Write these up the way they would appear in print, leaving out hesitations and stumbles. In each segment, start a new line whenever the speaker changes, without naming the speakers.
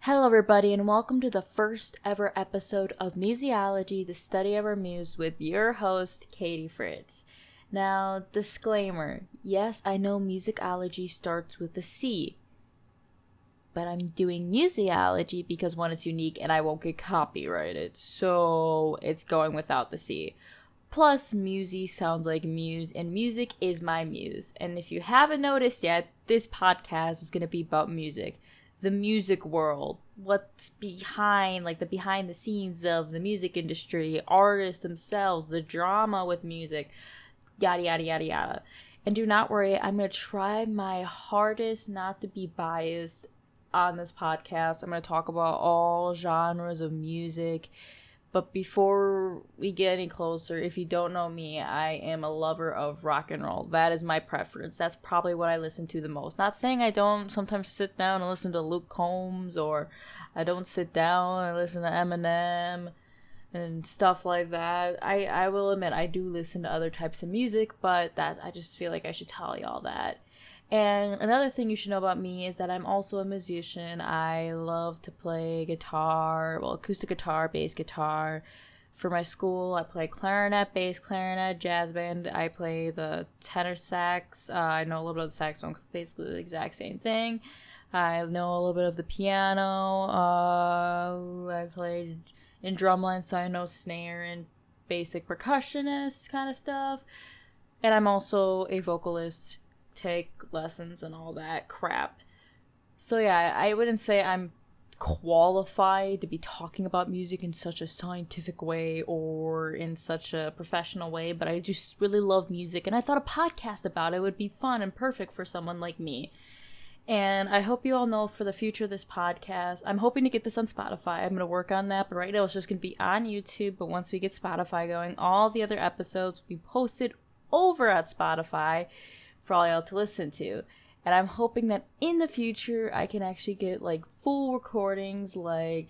Hello everybody and welcome to the first ever episode of Musiology, the Study of Our Muse with your host, Katie Fritz. Now, disclaimer, yes, I know musicology starts with a C, but I'm doing Musiology because one, it's unique and I won't get copyrighted, so it's going without the C. Plus, musy sounds like muse, and music is my muse. And if you haven't noticed yet, this podcast is going to be about music. The music world, what's behind, like the behind the scenes of the music industry, artists themselves, the drama with music, yada, yada, yada, yada. And do not worry, I'm going to try my hardest not to be biased on this podcast. I'm going to talk about all genres of music. But before we get any closer, if you don't know me, I am a lover of rock and roll. That is my preference. That's probably what I listen to the most. Not saying I don't sometimes sit down and listen to Luke Combs, or I don't sit down and listen to Eminem and stuff like that. I will admit I do listen to other types of music, but that I just feel like I should tell y'all that. And another thing you should know about me is that I'm also a musician. I love to play guitar, acoustic guitar, bass guitar. For my school, I play clarinet, bass clarinet, jazz band. I play the tenor sax. I know a little bit of the saxophone because it's basically the exact same thing. I know a little bit of the piano. I played in drumline, so I know snare and basic percussionist kind of stuff. And I'm also a vocalist. Take lessons and all that crap. So yeah, I wouldn't say I'm qualified to be talking about music in such a scientific way or in such a professional way, but I just really love music, and I thought a podcast about it would be fun and perfect for someone like me. And I hope you all know for the future of this podcast, I'm hoping to get this on Spotify. I'm going to work on that, but right now it's just going to be on YouTube. But once we get Spotify going, all the other episodes will be posted over at Spotify for all y'all to listen to. And I'm hoping that in the future I can actually get like full recordings, like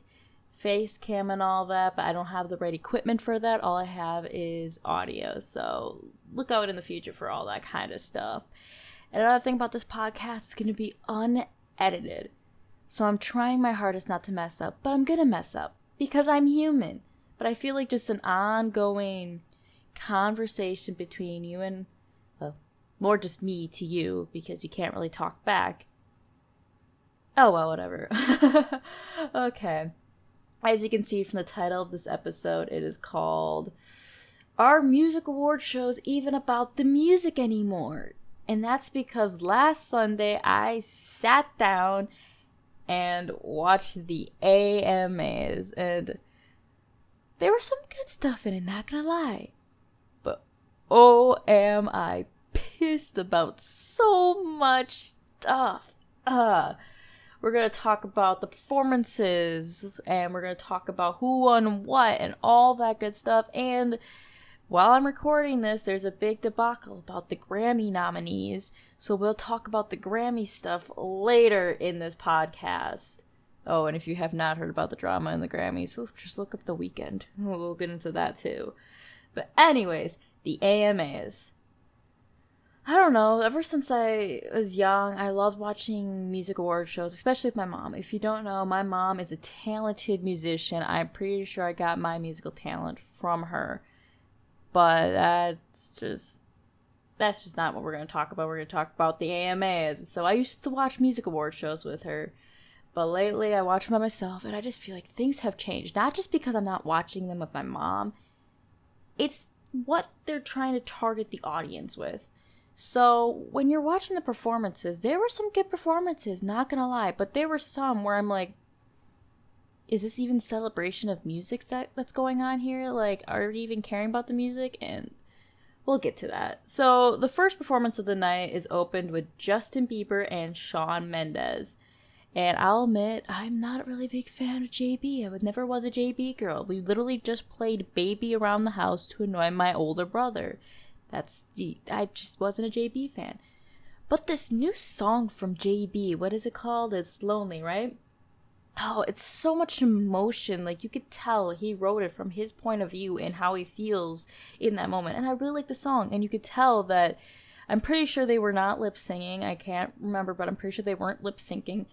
face cam and all that, but I don't have the right equipment for that. All I have is audio, so look out in the future for all that kind of stuff. And another thing about this podcast is going to be unedited, so I'm trying my hardest not to mess up, but I'm gonna mess up because I'm human. But I feel like just an ongoing conversation between you and, well, more just me to you, because you can't really talk back. Oh, well, whatever. Okay. As you can see from the title of this episode, it is called Are Music Award Shows Even About the Music Anymore? And that's because last Sunday I sat down and watched the AMAs, and there was some good stuff in it, not gonna lie. But oh, am I pissed about so much stuff. We're going to talk about the performances, and we're going to talk about who won what and all that good stuff. And while I'm recording this, there's a big debacle about the Grammy nominees, so we'll talk about the Grammy stuff later in this podcast. Oh, and if you have not heard about the drama in the Grammys, just look up The Weeknd. We'll get into that too. But anyways, the AMAs. I don't know, ever since I was young, I loved watching music award shows, especially with my mom. If you don't know, my mom is a talented musician. I'm pretty sure I got my musical talent from her. But that's just not what we're going to talk about. We're going to talk about the AMAs. So I used to watch music award shows with her. But lately I watch them by myself, and I just feel like things have changed. Not just because I'm not watching them with my mom. It's what they're trying to target the audience with. So, when you're watching the performances, there were some good performances, not gonna lie, but there were some where I'm like, is this even celebration of music that's going on here? Like, are we even caring about the music? And we'll get to that. So, the first performance of the night is opened with Justin Bieber and Shawn Mendes. And I'll admit, I'm not a really big fan of JB. I never was a JB girl. We literally just played Baby around the house to annoy my older brother. I just wasn't a JB fan. But this new song from JB, what is it called? It's Lonely, right? Oh, it's so much emotion. Like, you could tell he wrote it from his point of view and how he feels in that moment. And I really like the song. And you could tell that, I'm pretty sure they were not lip singing. I can't remember, but I'm pretty sure they weren't lip syncing.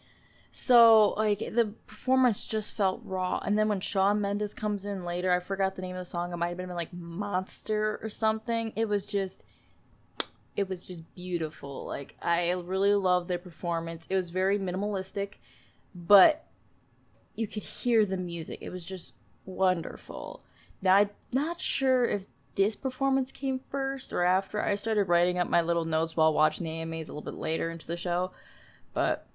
So, like, the performance just felt raw. And then when Shawn Mendes comes in later, I forgot the name of the song. It might have been, like, Monster or something. It was just beautiful. Like, I really loved their performance. It was very minimalistic, but you could hear the music. It was just wonderful. Now, I'm not sure if this performance came first or after. I started writing up my little notes while watching the AMAs a little bit later into the show, but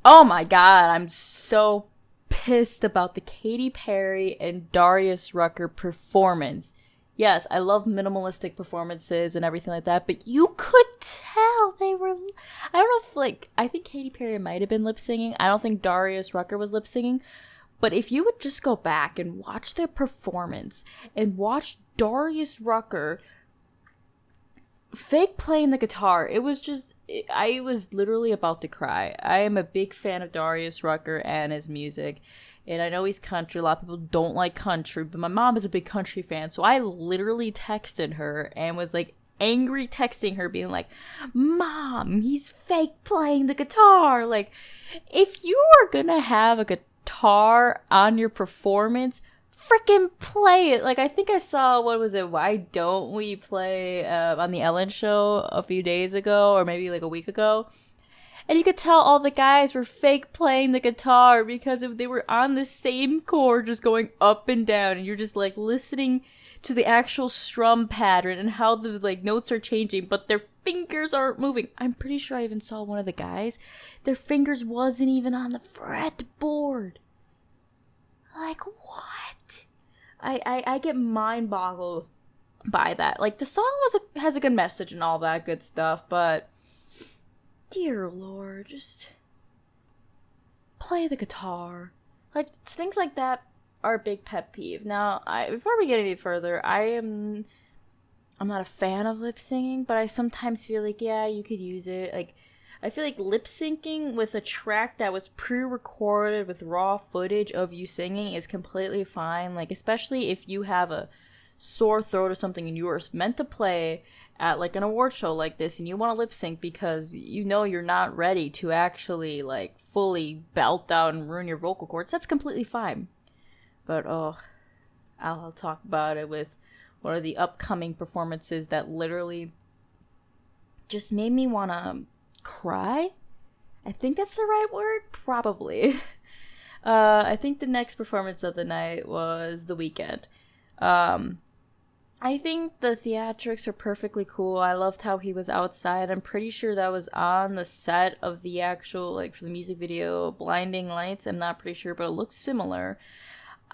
oh my god, I'm so pissed about the Katy Perry and Darius Rucker performance. Yes, I love minimalistic performances and everything like that, but you could tell they were, I don't know if, like, I think Katy Perry might have been lip singing. I don't think Darius Rucker was lip singing. But if you would just go back and watch their performance and watch Darius Rucker fake playing the guitar, it was just, I was literally about to cry. I am a big fan of Darius Rucker and his music. And I know he's country. A lot of people don't like country, but my mom is a big country fan. So I literally texted her and was like angry texting her being like, Mom, he's fake playing the guitar. Like, if you are gonna have a guitar on your performance, freaking play it. Like, I think I saw, what was it, Why Don't We Play on the Ellen show a few days ago, or maybe like a week ago. And you could tell all the guys were fake playing the guitar because they were on the same chord just going up and down, and you're just like listening to the actual strum pattern and how the like notes are changing, but their fingers aren't moving. I'm pretty sure I even saw one of the guys, their fingers wasn't even on the fretboard. Like, what? I get mind boggled by that. Like, the song has a good message and all that good stuff, but dear Lord, just play the guitar. Like, things like that are a big pet peeve. Now, before we get any further, I'm not a fan of lip singing, but I sometimes feel like, yeah, you could use it. Like, I feel like lip syncing with a track that was pre-recorded with raw footage of you singing is completely fine. Like, especially if you have a sore throat or something and you were meant to play at like an award show like this and you want to lip sync because you know you're not ready to actually like fully belt out and ruin your vocal cords, that's completely fine. But I'll talk about it with one of the upcoming performances that literally just made me want to cry. I think that's the right word, probably. I think the next performance of the night was The Weeknd. I think the theatrics are perfectly cool. I loved how he was outside. I'm pretty sure that was on the set of the actual, like, for the music video, Blinding Lights. I'm not pretty sure, but it looked similar.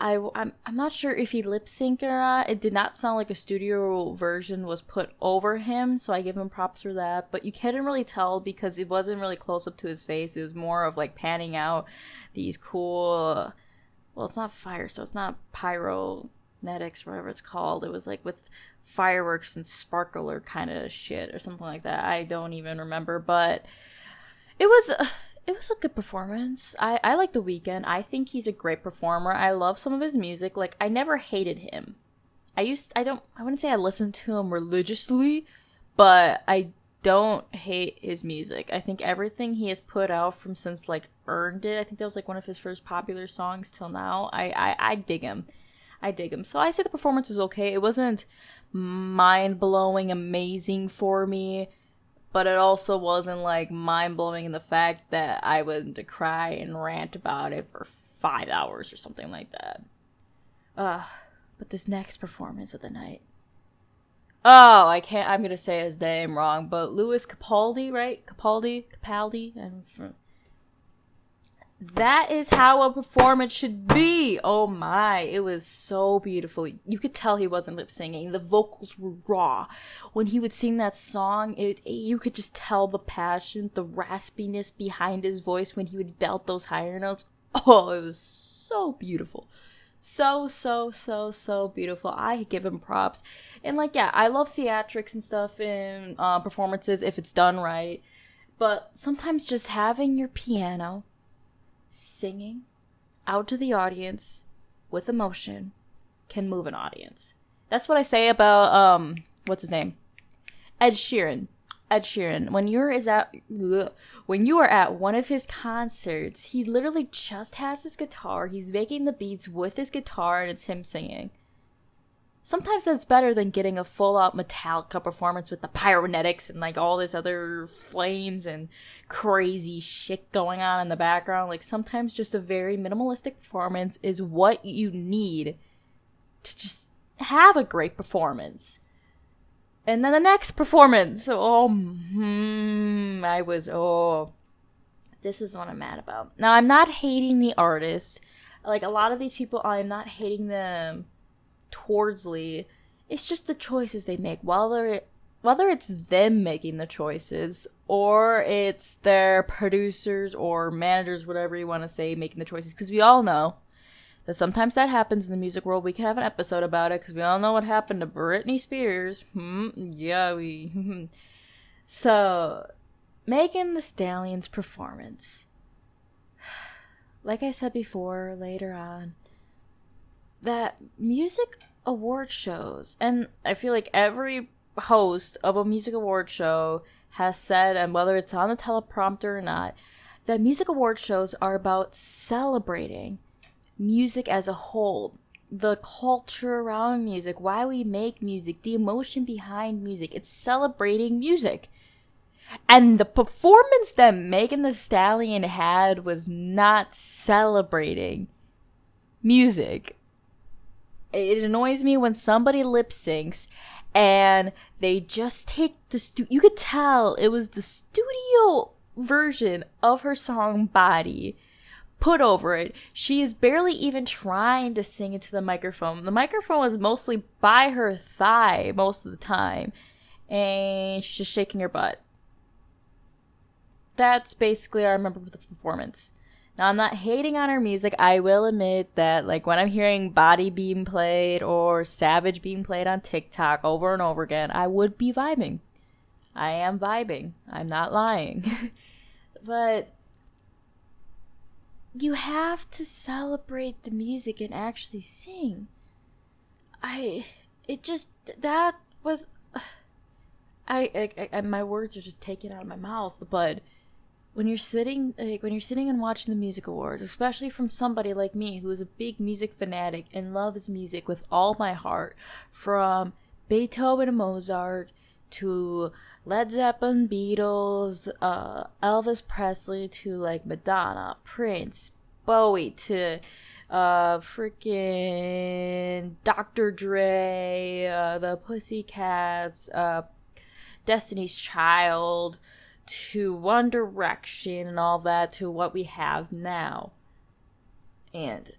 I'm not sure if he lip synced or not. It did not sound like a studio version was put over him, so I give him props for that. But you couldn't really tell because it wasn't really close up to his face. It was more of like panning out these cool, well, it's not fire, so it's not pyrometics, whatever it's called. It was like with fireworks and sparkler kind of shit or something like that. I don't even remember, but it was a good performance. I like The Weeknd. I think he's a great performer. I love some of his music. Like, I never hated him. I wouldn't say I listened to him religiously, but I don't hate his music. I think everything he has put out from since, like, Earned It, I think that was, like, one of his first popular songs till now. I dig him. I dig him. So I say the performance was okay. It wasn't mind-blowing, amazing for me, but it also wasn't, like, mind-blowing in the fact that I went to cry and rant about it for 5 hours or something like that. But this next performance of the night. Oh, I'm gonna say his name wrong, but Louis Capaldi, right? Capaldi? That is how a performance should be. Oh my, it was so beautiful. You could tell he wasn't lip singing. The vocals were raw. When he would sing that song, you could just tell the passion, the raspiness behind his voice when he would belt those higher notes. Oh, it was so beautiful. So beautiful. I give him props. And like, yeah, I love theatrics and stuff in performances if it's done right. But sometimes just having your piano singing out to the audience with emotion can move an audience. That's what I say about what's his name? Ed Sheeran. Ed Sheeran, when you are at one of his concerts, he literally just has his guitar. He's making the beats with his guitar, and it's him singing. Sometimes that's better than getting a full-out Metallica performance with the pyrotechnics and like all this other flames and crazy shit going on in the background. Like, sometimes just a very minimalistic performance is what you need to just have a great performance. And then the next performance, this is what I'm mad about. Now, I'm not hating the artist. Like, a lot of these people, I'm not hating them towardsly. It's just the choices they make, whether it's them making the choices or it's their producers or managers, whatever you want to say, making the choices, because we all know that sometimes that happens in the music world. We can have an episode about it because we all know what happened to Britney Spears. So, Megan Thee Stallion's performance, like I said before, later on, that music award shows, and I feel like every host of a music award show has said, and whether it's on the teleprompter or not, that music award shows are about celebrating music as a whole, the culture around music, why we make music, the emotion behind music. It's celebrating music. And the performance that Megan Thee Stallion had was not celebrating music. It annoys me when somebody lip syncs and they just take you could tell it was the studio version of her song Body put over it. She is barely even trying to sing into the microphone. The microphone is mostly by her thigh most of the time, and she's just shaking her butt. That's basically what I remember with the performance. Now, I'm not hating on her music. I will admit that, like, when I'm hearing Body being played or Savage being played on TikTok over and over again, I would be vibing. I am vibing. I'm not lying. But you have to celebrate the music and actually sing. My words are just taken out of my mouth, but when you're sitting and watching the music awards, especially from somebody like me who is a big music fanatic and loves music with all my heart, from Beethoven and Mozart to Led Zeppelin, Beatles, Elvis Presley, to like Madonna, Prince, Bowie, to freaking Dr. Dre, the Pussycats, Destiny's Child, to One Direction and all that, to what we have now. And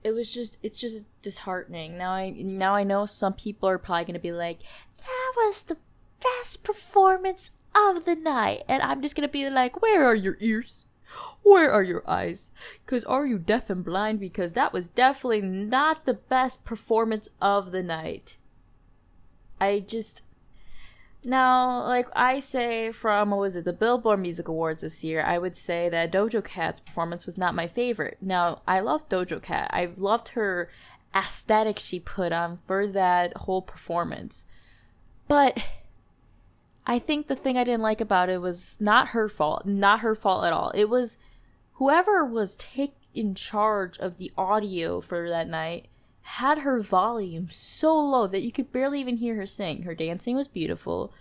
it's just disheartening. Now I know some people are probably going to be like, that was the best performance of the night. And I'm just going to be like, where are your ears? Where are your eyes? Because are you deaf and blind? Because that was definitely not the best performance of the night. Now, like I say from, the Billboard Music Awards this year, I would say that Doja Cat's performance was not my favorite. Now, I love Doja Cat. I loved her aesthetic she put on for that whole performance. But I think the thing I didn't like about it was not her fault. Not her fault at all. It was whoever was in charge of the audio for that night had her volume so low that you could barely even hear her sing. Her dancing was beautiful.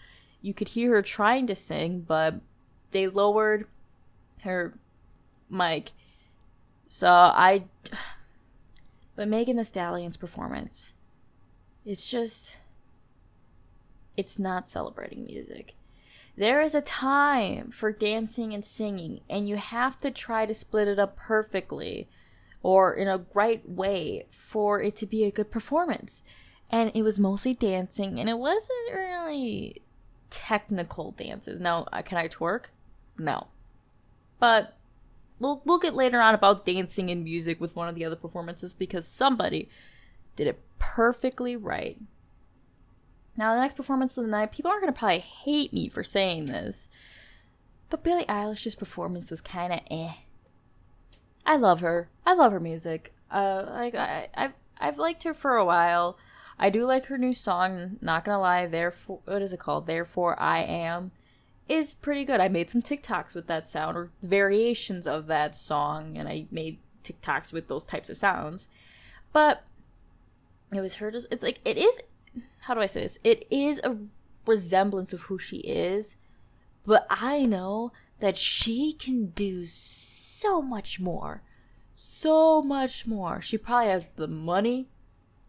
You could hear her trying to sing, but they lowered her mic. But Megan Thee Stallion's performance, it's not celebrating music. There is a time for dancing and singing, and you have to try to split it up perfectly or in a right way for it to be a good performance. And it was mostly dancing, and it wasn't really technical dances. Now, can I twerk? No. But we'll get later on about dancing and music with one of the other performances, because somebody did it perfectly right. Now, the next performance of the night, people aren't going to probably hate me for saying this, but Billie Eilish's performance was kind of eh. I love her. I love her music. I've liked her for a while. I do like her new song, not gonna lie. Therefore, what is it called? Therefore I Am is pretty good. I made some TikToks with that sound or variations of that song, and I made TikToks with those types of sounds. But it was her just, it's like, it is, how do I say this? It is a resemblance of who she is, but I know that she can do so much more. So much more. She probably has the money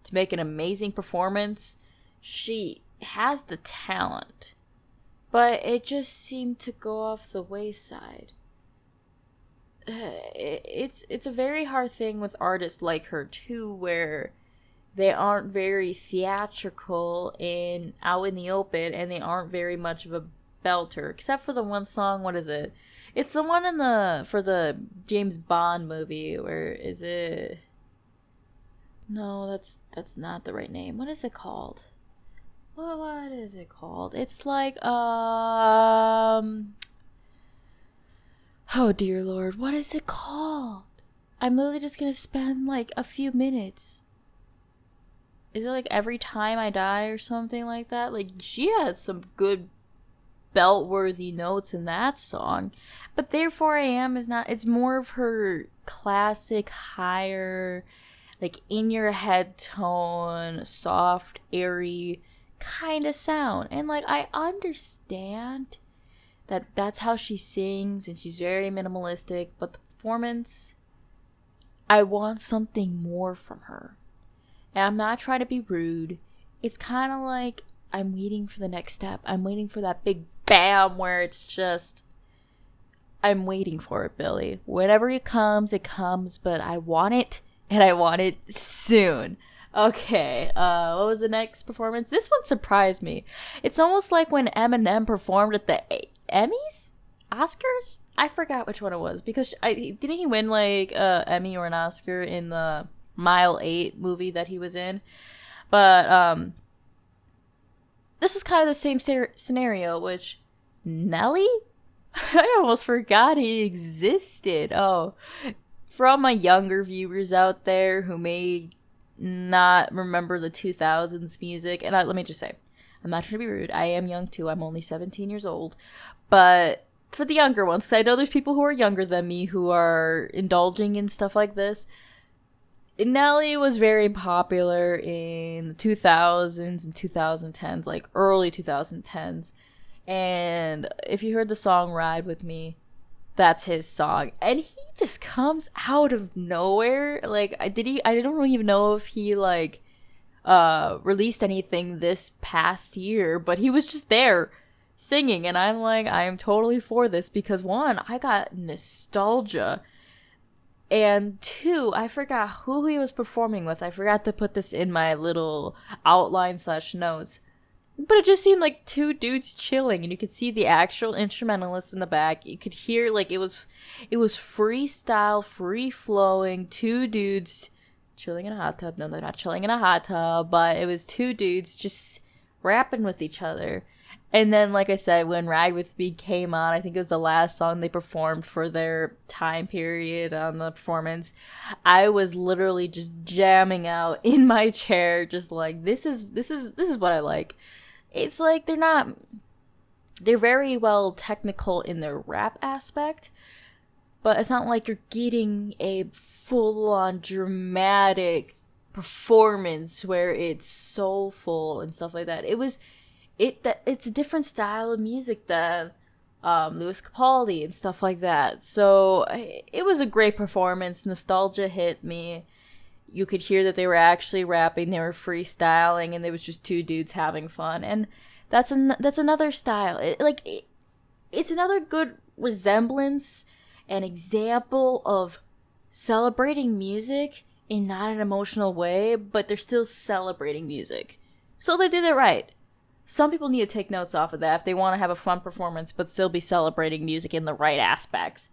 to make an amazing performance. She has the talent, but it just seemed to go off the wayside. It's a very hard thing with artists like her too, where they aren't very theatrical and out in the open, and they aren't very much of a belter, except for the one song. What is it? It's the one for the James Bond movie. Where is it? No, that's not the right name. What is it called? What is it called? It's like oh dear Lord, what is it called? I'm literally just gonna spend like a few minutes. Is it like Every Time I Die or something like that? Like, she had some good belt-worthy notes in that song. But Therefore I Am is not, it's more of her classic, higher, like in your head tone, soft, airy kind of sound. And like, I understand that that's how she sings and she's very minimalistic, but the performance, I want something more from her. And I'm not trying to be rude. It's kind of like I'm waiting for the next step. I'm waiting for that big bam where it's just, I'm waiting for it, Billy. Whenever it comes, but I want it, and I want it soon. Okay, what was the next performance? This one surprised me. It's almost like when Eminem performed at the Emmys? Oscars? I forgot which one it was, because didn't he win like Emmy or an Oscar in the Mile 8 movie that he was in? But this was kind of the same scenario, which Nelly? I almost forgot he existed. Oh, for all my younger viewers out there who may not remember the 2000s music, and let me just say, I'm not trying to be rude. I am young too. I'm only 17 years old. But for the younger ones, because I know there's people who are younger than me who are indulging in stuff like this, Nelly was very popular in the 2000s and 2010s, like early 2010s. And if you heard the song Ride With Me, that's his song. And he just comes out of nowhere. Like, I don't even know if he, like, released anything this past year, but he was just there singing. And I'm like, I am totally for this because, one, I got nostalgia. And two, I forgot who he was performing with. I forgot to put this in my little outline / notes. But it just seemed like two dudes chilling, and you could see the actual instrumentalist in the back. You could hear, like, it was freestyle, free-flowing, two dudes chilling in a hot tub. No, they're not chilling in a hot tub, but it was two dudes just rapping with each other. And then, like I said, when Ride With Me came on, I think it was the last song they performed for their time period on the performance, I was literally just jamming out in my chair, just like, this is what I like. It's like they're very well technical in their rap aspect, but it's not like you're getting a full-on dramatic performance where it's soulful and stuff like that. It's a different style of music than Lewis Capaldi and stuff like that. So it was a great performance. Nostalgia hit me. You could hear that they were actually rapping, they were freestyling, and there was just two dudes having fun. And that's another style. It's another good resemblance, an example of celebrating music in not an emotional way, but they're still celebrating music. So they did it right. Some people need to take notes off of that if they want to have a fun performance, but still be celebrating music in the right aspects.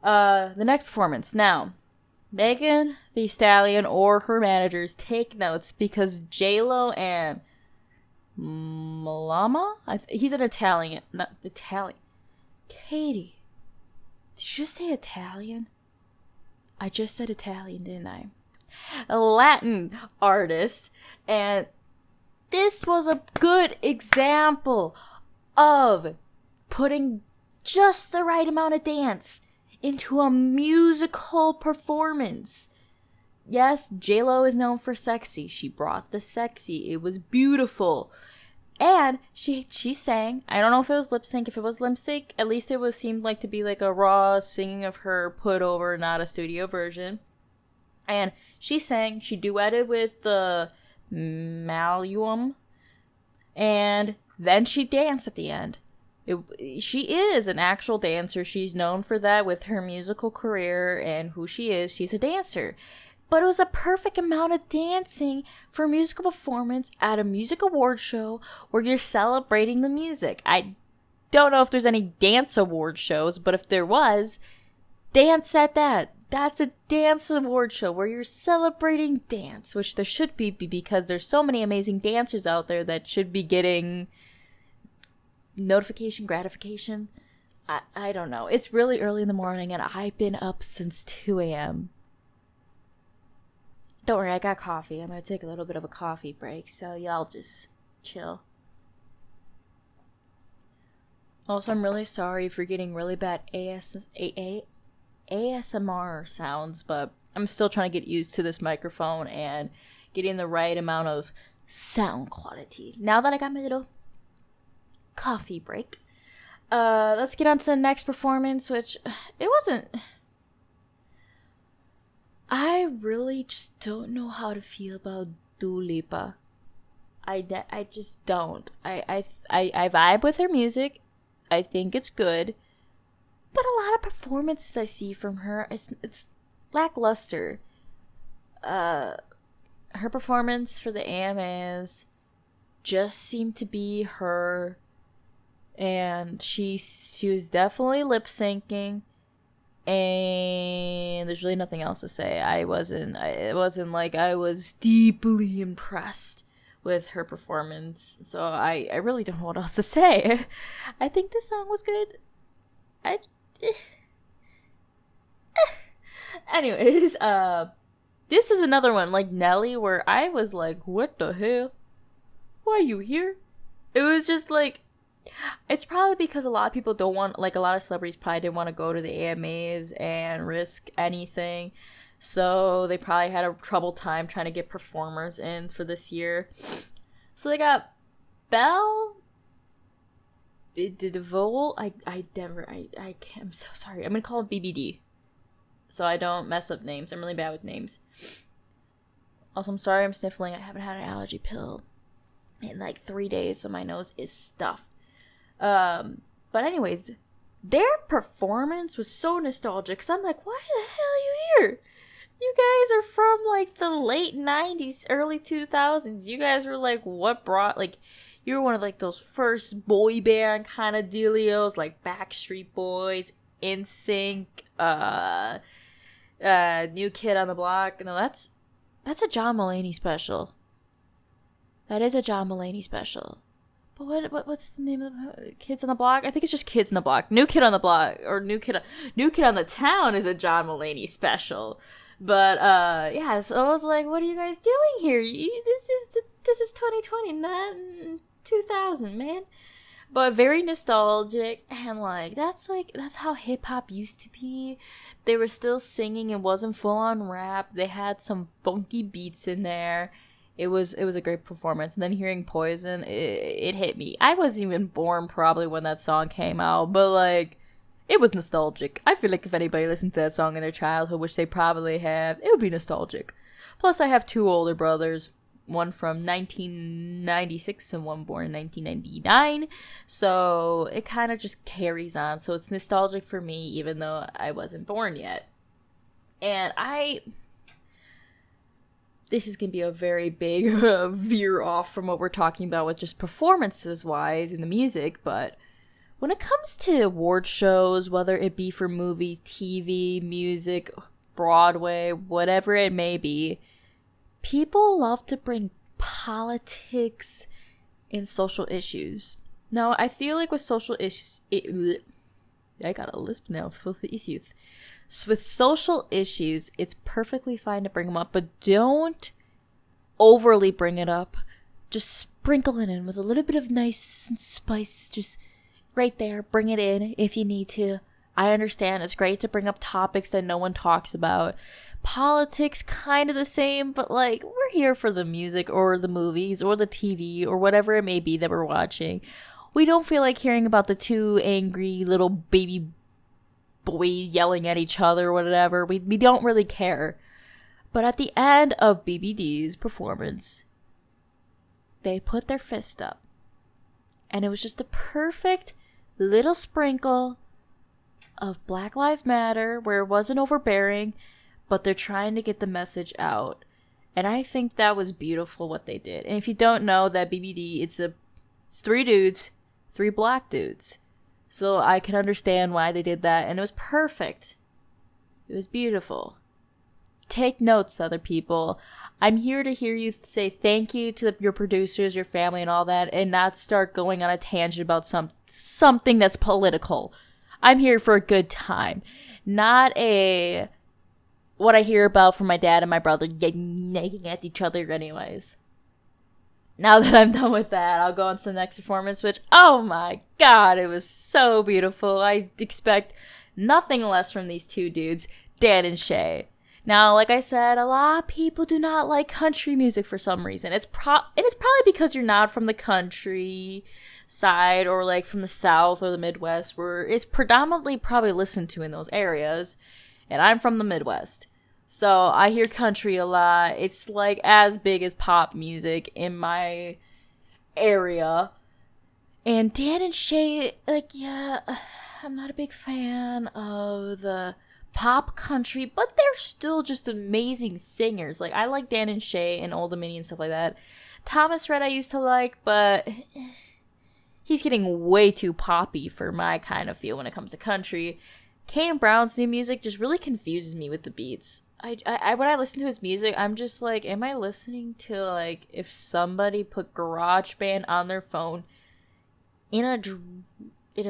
The next performance. Now, Megan Thee Stallion or her managers take notes because J-Lo and Malama? He's an Italian. Not Italian. Katie. Did you just say Italian? I just said Italian, didn't I? A Latin artist. And this was a good example of putting just the right amount of dance into a musical performance. Yes, J-Lo is known for sexy. She brought the sexy. It was beautiful. And she sang. I don't know if it was lip sync. If it was lip sync, at least it seemed like to be like a raw singing of her put over, not a studio version. And she sang. She duetted with the Maluum. And then she danced at the end. She is an actual dancer. She's known for that with her musical career and who she is. She's a dancer. But it was the perfect amount of dancing for a musical performance at a music award show where you're celebrating the music. I don't know if there's any dance award shows, but if there was, dance at that. That's a dance award show where you're celebrating dance, which there should be because there's so many amazing dancers out there that should be getting gratification. I don't know. It's really early in the morning and I've been up since 2 a.m. Don't worry, I got coffee. I'm going to take a little bit of a coffee break, so y'all just chill. Also, I'm really sorry for getting really bad ASMR sounds, but I'm still trying to get used to this microphone and getting the right amount of sound quality. Now that I got my little coffee break, let's get on to the next performance, which it wasn't... I really just don't know how to feel about Dua Lipa. I just don't. I vibe with her music. I think it's good. But a lot of performances I see from her, it's lackluster. Her performance for the AMAs just seemed to be her. And she was definitely lip syncing. And there's really nothing else to say. It wasn't like I was deeply impressed with her performance. So I really don't know what else to say. I think this song was good. Anyways, this is another one like Nelly where I was like, what the hell? Why are you here? It was just like, it's probably because a lot of people don't want, like a lot of celebrities probably didn't want to go to the AMAs and risk anything. So they probably had a trouble time trying to get performers in for this year. So they got Belle DeVoe. I'm so sorry. I'm going to call it BBD. So I don't mess up names. I'm really bad with names. Also, I'm sorry I'm sniffling. I haven't had an allergy pill in like 3 days, so my nose is stuffed. But anyways, their performance was so nostalgic. Cause I'm like, why the hell are you here? You guys are from like the late 90s, early 2000s. You guys were like, you were one of like those first boy band kind of dealios, like Backstreet Boys, NSYNC, New Kid on the Block. No, that's a John Mulaney special. That is a John Mulaney special. But what's the name of the Kids on the Block? I think it's just Kids on the Block. New Kid on the Block or New Kid on the Town is a John Mulaney special. But yeah, so I was like, what are you guys doing here? This is 2020, not 2000, man. But very nostalgic and that's how hip hop used to be. They were still singing. It wasn't full on rap. They had some funky beats in there. It was a great performance. And then hearing Poison, it hit me. I wasn't even born probably when that song came out, but it was nostalgic. I feel like if anybody listened to that song in their childhood, which they probably have, it would be nostalgic. Plus, I have 2 older brothers, one from 1996 and one born in 1999. So it kind of just carries on. So it's nostalgic for me, even though I wasn't born yet. And this is going to be a very big veer off from what we're talking about with just performances-wise in the music, but when it comes to award shows, whether it be for movies, TV, music, Broadway, whatever it may be, people love to bring politics and social issues. Now, I feel like with social issues... I got a lisp now, filthy issues. So with social issues, it's perfectly fine to bring them up, but don't overly bring it up just sprinkle it in with a little bit of nice spice, just right there. Bring it in if you need to. I understand it's great to bring up topics that no one talks about. Politics, kind of the same, but like, we're here for the music or the movies or the TV or whatever it may be that we're watching. We don't feel like hearing about the two angry little baby boys yelling at each other or whatever. We don't really care. But at the end of BBD's performance, they put their fist up. And it was just the perfect little sprinkle of Black Lives Matter, where it wasn't overbearing, but they're trying to get the message out. And I think that was beautiful what they did. And if you don't know that BBD, it's 3 dudes, 3 black dudes. So I can understand why they did that, and it was perfect. It was beautiful. Take notes, other people. I'm here to hear you say thank you to your producers, your family, and all that, and not start going on a tangent about something that's political. I'm here for a good time, not what I hear about from my dad and my brother nagging at each other anyways. Now that I'm done with that, I'll go on to the next performance, which, oh my god, it was so beautiful. I expect nothing less from these 2 dudes, Dan and Shay. Now, like I said, a lot of people do not like country music for some reason. It's probably because you're not from the country side or like from the South or the Midwest, where it's predominantly probably listened to in those areas. And I'm from the Midwest, so I hear country a lot. It's like as big as pop music in my area. And Dan and Shay, like, yeah, I'm not a big fan of the pop country, but they're still just amazing singers. Like, I like Dan and Shay and Old Dominion and stuff like that. Thomas Rhett I used to like, but he's getting way too poppy for my kind of feel when it comes to country. Kane Brown's new music just really confuses me with the beats. I when I listen to his music, I'm just like, am I listening to, like, if somebody put GarageBand on their phone in a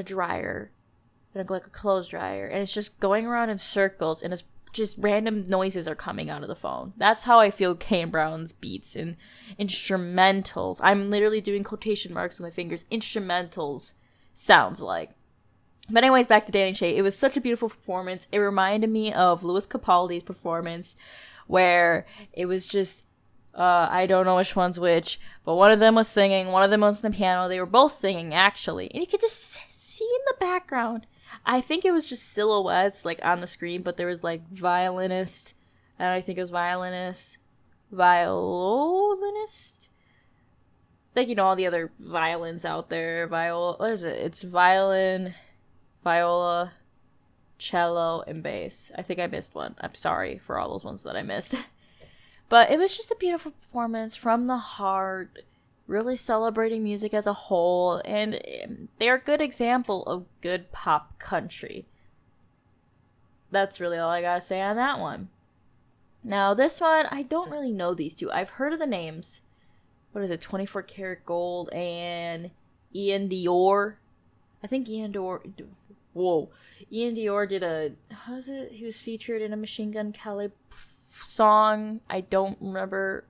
dryer, like a clothes dryer, and it's just going around in circles, and it's just random noises are coming out of the phone. That's how I feel Kane Brown's beats and instrumentals. I'm literally doing quotation marks with my fingers. Instrumentals sounds like. But anyways, back to Danny Shay. It was such a beautiful performance. It reminded me of Louis Capaldi's performance, where it was just, I don't know which one's which, but one of them was singing, one of them was on the piano. They were both singing, actually. And you could just see in the background. I think it was just silhouettes, like, on the screen, but there was, like, violinist, and I think it was violinist, like, you know, all the other violins out there, what is it? It's violin, viola, cello, and bass. I think I missed one. I'm sorry for all those ones that I missed. But it was just a beautiful performance from the heart, really celebrating music as a whole, and they're a good example of good pop country. That's really all I gotta say on that one. Now, this one, I don't really know these 2. I've heard of the names. What is it? 24 Karat Gold and Ian Dior. I think Ian Dior did how is it? He was featured in a Machine Gun Kelly song. I don't remember.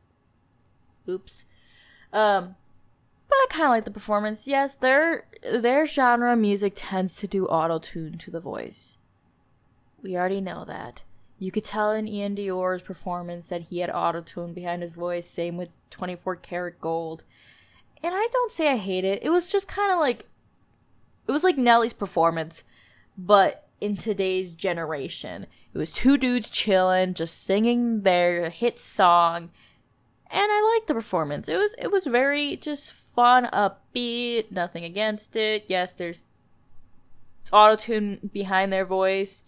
Oops. But I kind of like the performance. Yes, their genre of music tends to do auto-tune to the voice. We already know that. You could tell in Ian Dior's performance that he had auto-tune behind his voice. Same with 24 Karat Gold. And I don't say I hate it. It was just kind of like, it was like Nelly's performance, but in today's generation. It was 2 dudes chilling, just singing their hit song. And I liked the performance. It was very just fun, upbeat, nothing against it. Yes, there's auto-tune behind their voice,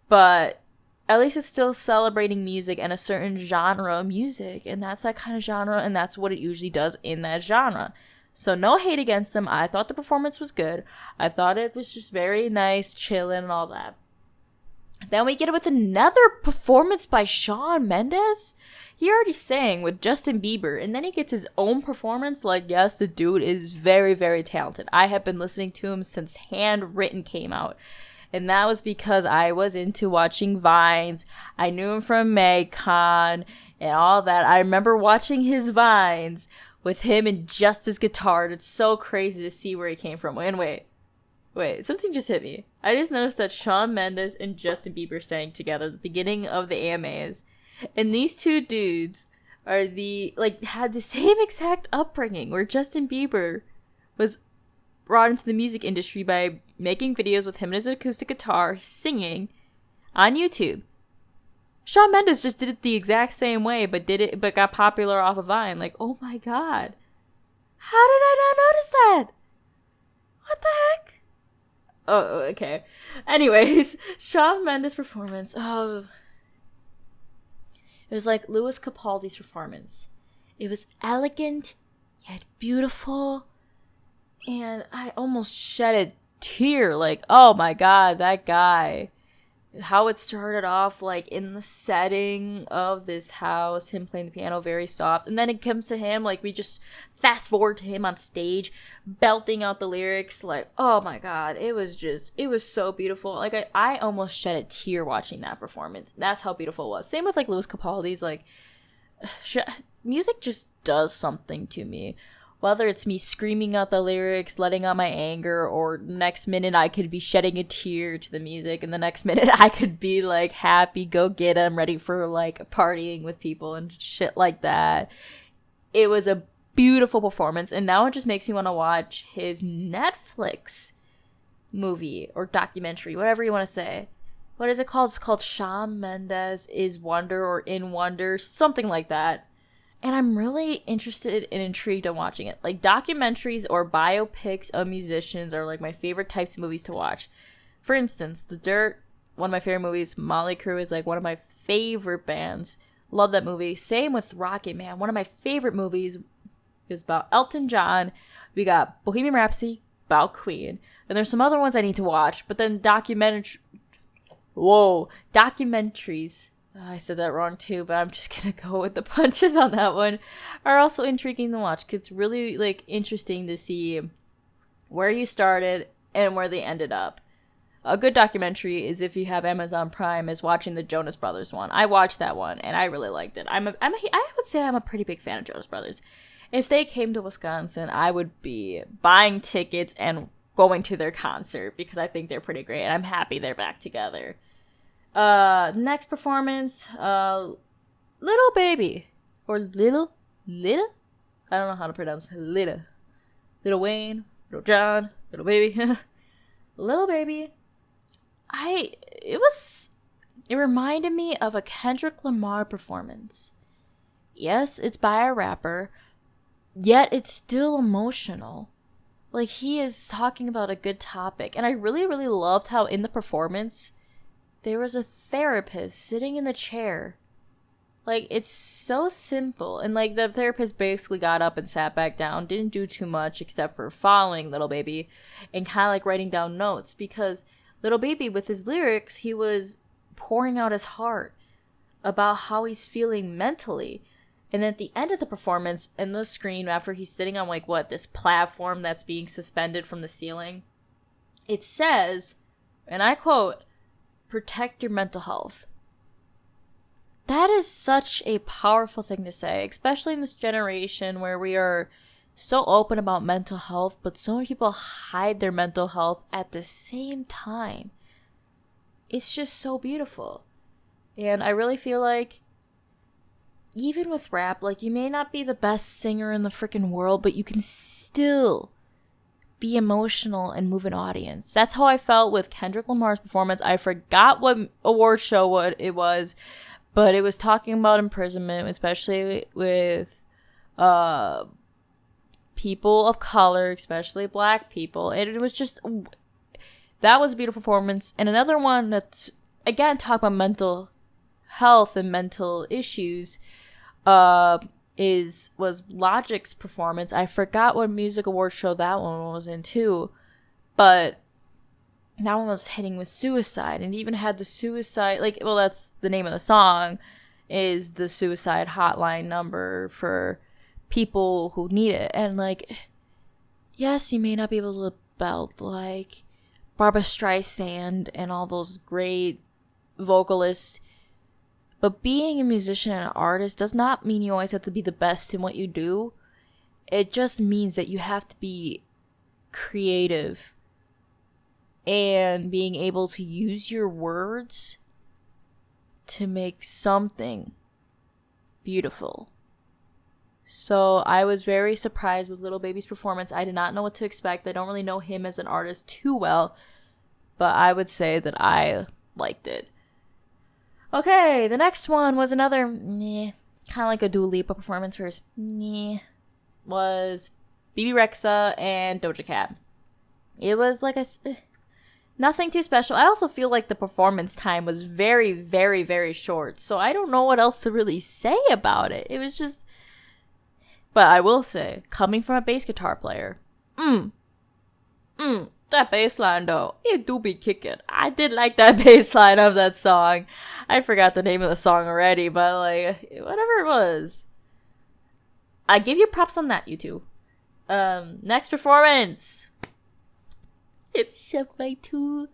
but at least it's still celebrating music and a certain genre of music, and that's that kind of genre, and that's what it usually does in that genre. So no hate against them. I thought the performance was good. I thought it was just very nice, chilling, and all that. Then we get it with another performance by Shawn Mendes. He already sang with Justin Bieber, and then he gets his own performance. Like, yes, the dude is very, very talented. I have been listening to him since Handwritten came out, and that was because I was into watching Vines. I knew him from MagCon and all that. I remember watching his Vines with him and just his guitar. It's so crazy to see where he came from. And wait, something just hit me. I just noticed that Shawn Mendes and Justin Bieber sang together at the beginning of the AMAs. And these two dudes are had the same exact upbringing, where Justin Bieber was brought into the music industry by making videos with him and his acoustic guitar singing on YouTube. Shawn Mendes just did it the exact same way, but got popular off of Vine. Like, oh my god. How did I not notice that? What the heck? Oh, okay. Anyways, Shawn Mendes' performance. Oh. It was like Louis Capaldi's performance. It was elegant, yet beautiful. And I almost shed a tear. Like, oh my god, that guy. How it started off, like, in the setting of this house, him playing the piano very soft, and then it comes to him, like, we just fast forward to him on stage, belting out the lyrics, like, oh my god, it was so beautiful. Like, I almost shed a tear watching that performance. That's how beautiful it was. Same with, like, Louis Capaldi's, like, music just does something to me. Whether it's me screaming out the lyrics, letting out my anger, or next minute I could be shedding a tear to the music, and the next minute I could be, like, happy, go get 'em, ready for, like, partying with people and shit like that. It was a beautiful performance, and now it just makes me want to watch his Netflix movie or documentary, whatever you want to say. What is it called? It's called Shawn Mendes is Wonder or In Wonder, something like that. And I'm really interested and intrigued on watching it. Like, documentaries or biopics of musicians are, like, my favorite types of movies to watch. For instance, The Dirt, one of my favorite movies. Motley Crue is, like, one of my favorite bands. Love that movie. Same with Rocket Man. One of my favorite movies is about Elton John. We got Bohemian Rhapsody, about Queen. And there's some other ones I need to watch. But then documentaries. I said that wrong too, but I'm just gonna go with the punches on that one. Are also intriguing to watch, because it's really, like, interesting to see where you started and where they ended up. A good documentary is, if you have Amazon Prime, is watching the Jonas Brothers one. I watched that one and I really liked it. I would say I'm a pretty big fan of Jonas Brothers. If they came to Wisconsin, I would be buying tickets and going to their concert, because I think they're pretty great and I'm happy they're back together. Next performance, Little Baby, or Little, I don't know how to pronounce Little Wayne, Little John, Little Baby, Little Baby. It reminded me of a Kendrick Lamar performance. Yes, it's by a rapper, yet it's still emotional. Like, he is talking about a good topic, and I really, really loved how in the performance there was a therapist sitting in the chair. Like, it's so simple. And, like, the therapist basically got up and sat back down, didn't do too much except for following Little Baby and kind of, like, writing down notes, because Little Baby, with his lyrics, he was pouring out his heart about how he's feeling mentally. And at the end of the performance, in the screen, after he's sitting on, like, this platform that's being suspended from the ceiling, it says, and I quote, "Protect your mental health." That is such a powerful thing to say, especially in this generation where we are so open about mental health, but so many people hide their mental health at the same time. It's just so beautiful. And I really feel like, even with rap, like, you may not be the best singer in the freaking world, but you can still be emotional and move an audience. That's how I felt with Kendrick Lamar's performance. I forgot what award show it was, but it was talking about imprisonment, especially with people of color, especially black people. And it was just, that was a beautiful performance. And another one that's, again, talk about mental health and mental issues, was Logic's performance. I forgot what music award show that one was in too, but that one was hitting with suicide, and even had the suicide, like, well, that's the name of the song, is the suicide hotline number for people who need it. And, like, yes, you may not be able to belt like Barbra Streisand and all those great vocalists, but being a musician and an artist does not mean you always have to be the best in what you do. it just means that you have to be creative and being able to use your words to make something beautiful. So I was very surprised with Little Baby's performance. I did not know what to expect. I don't really know him as an artist too well, but I would say that I liked it. Okay, the next one was another kind of like a Dua Lipa performance first. Was BB Rexa and Doja Cat. It was like nothing too special. I also feel like the performance time was very, very, very short. So I don't know what else to really say about it. It was just... But I will say, coming from a bass guitar player, that bass line though, it do be kicking. I did like that bass line of that song. I forgot the name of the song already, but like, whatever it was. I give you props on that, you two. Next performance. It's my two.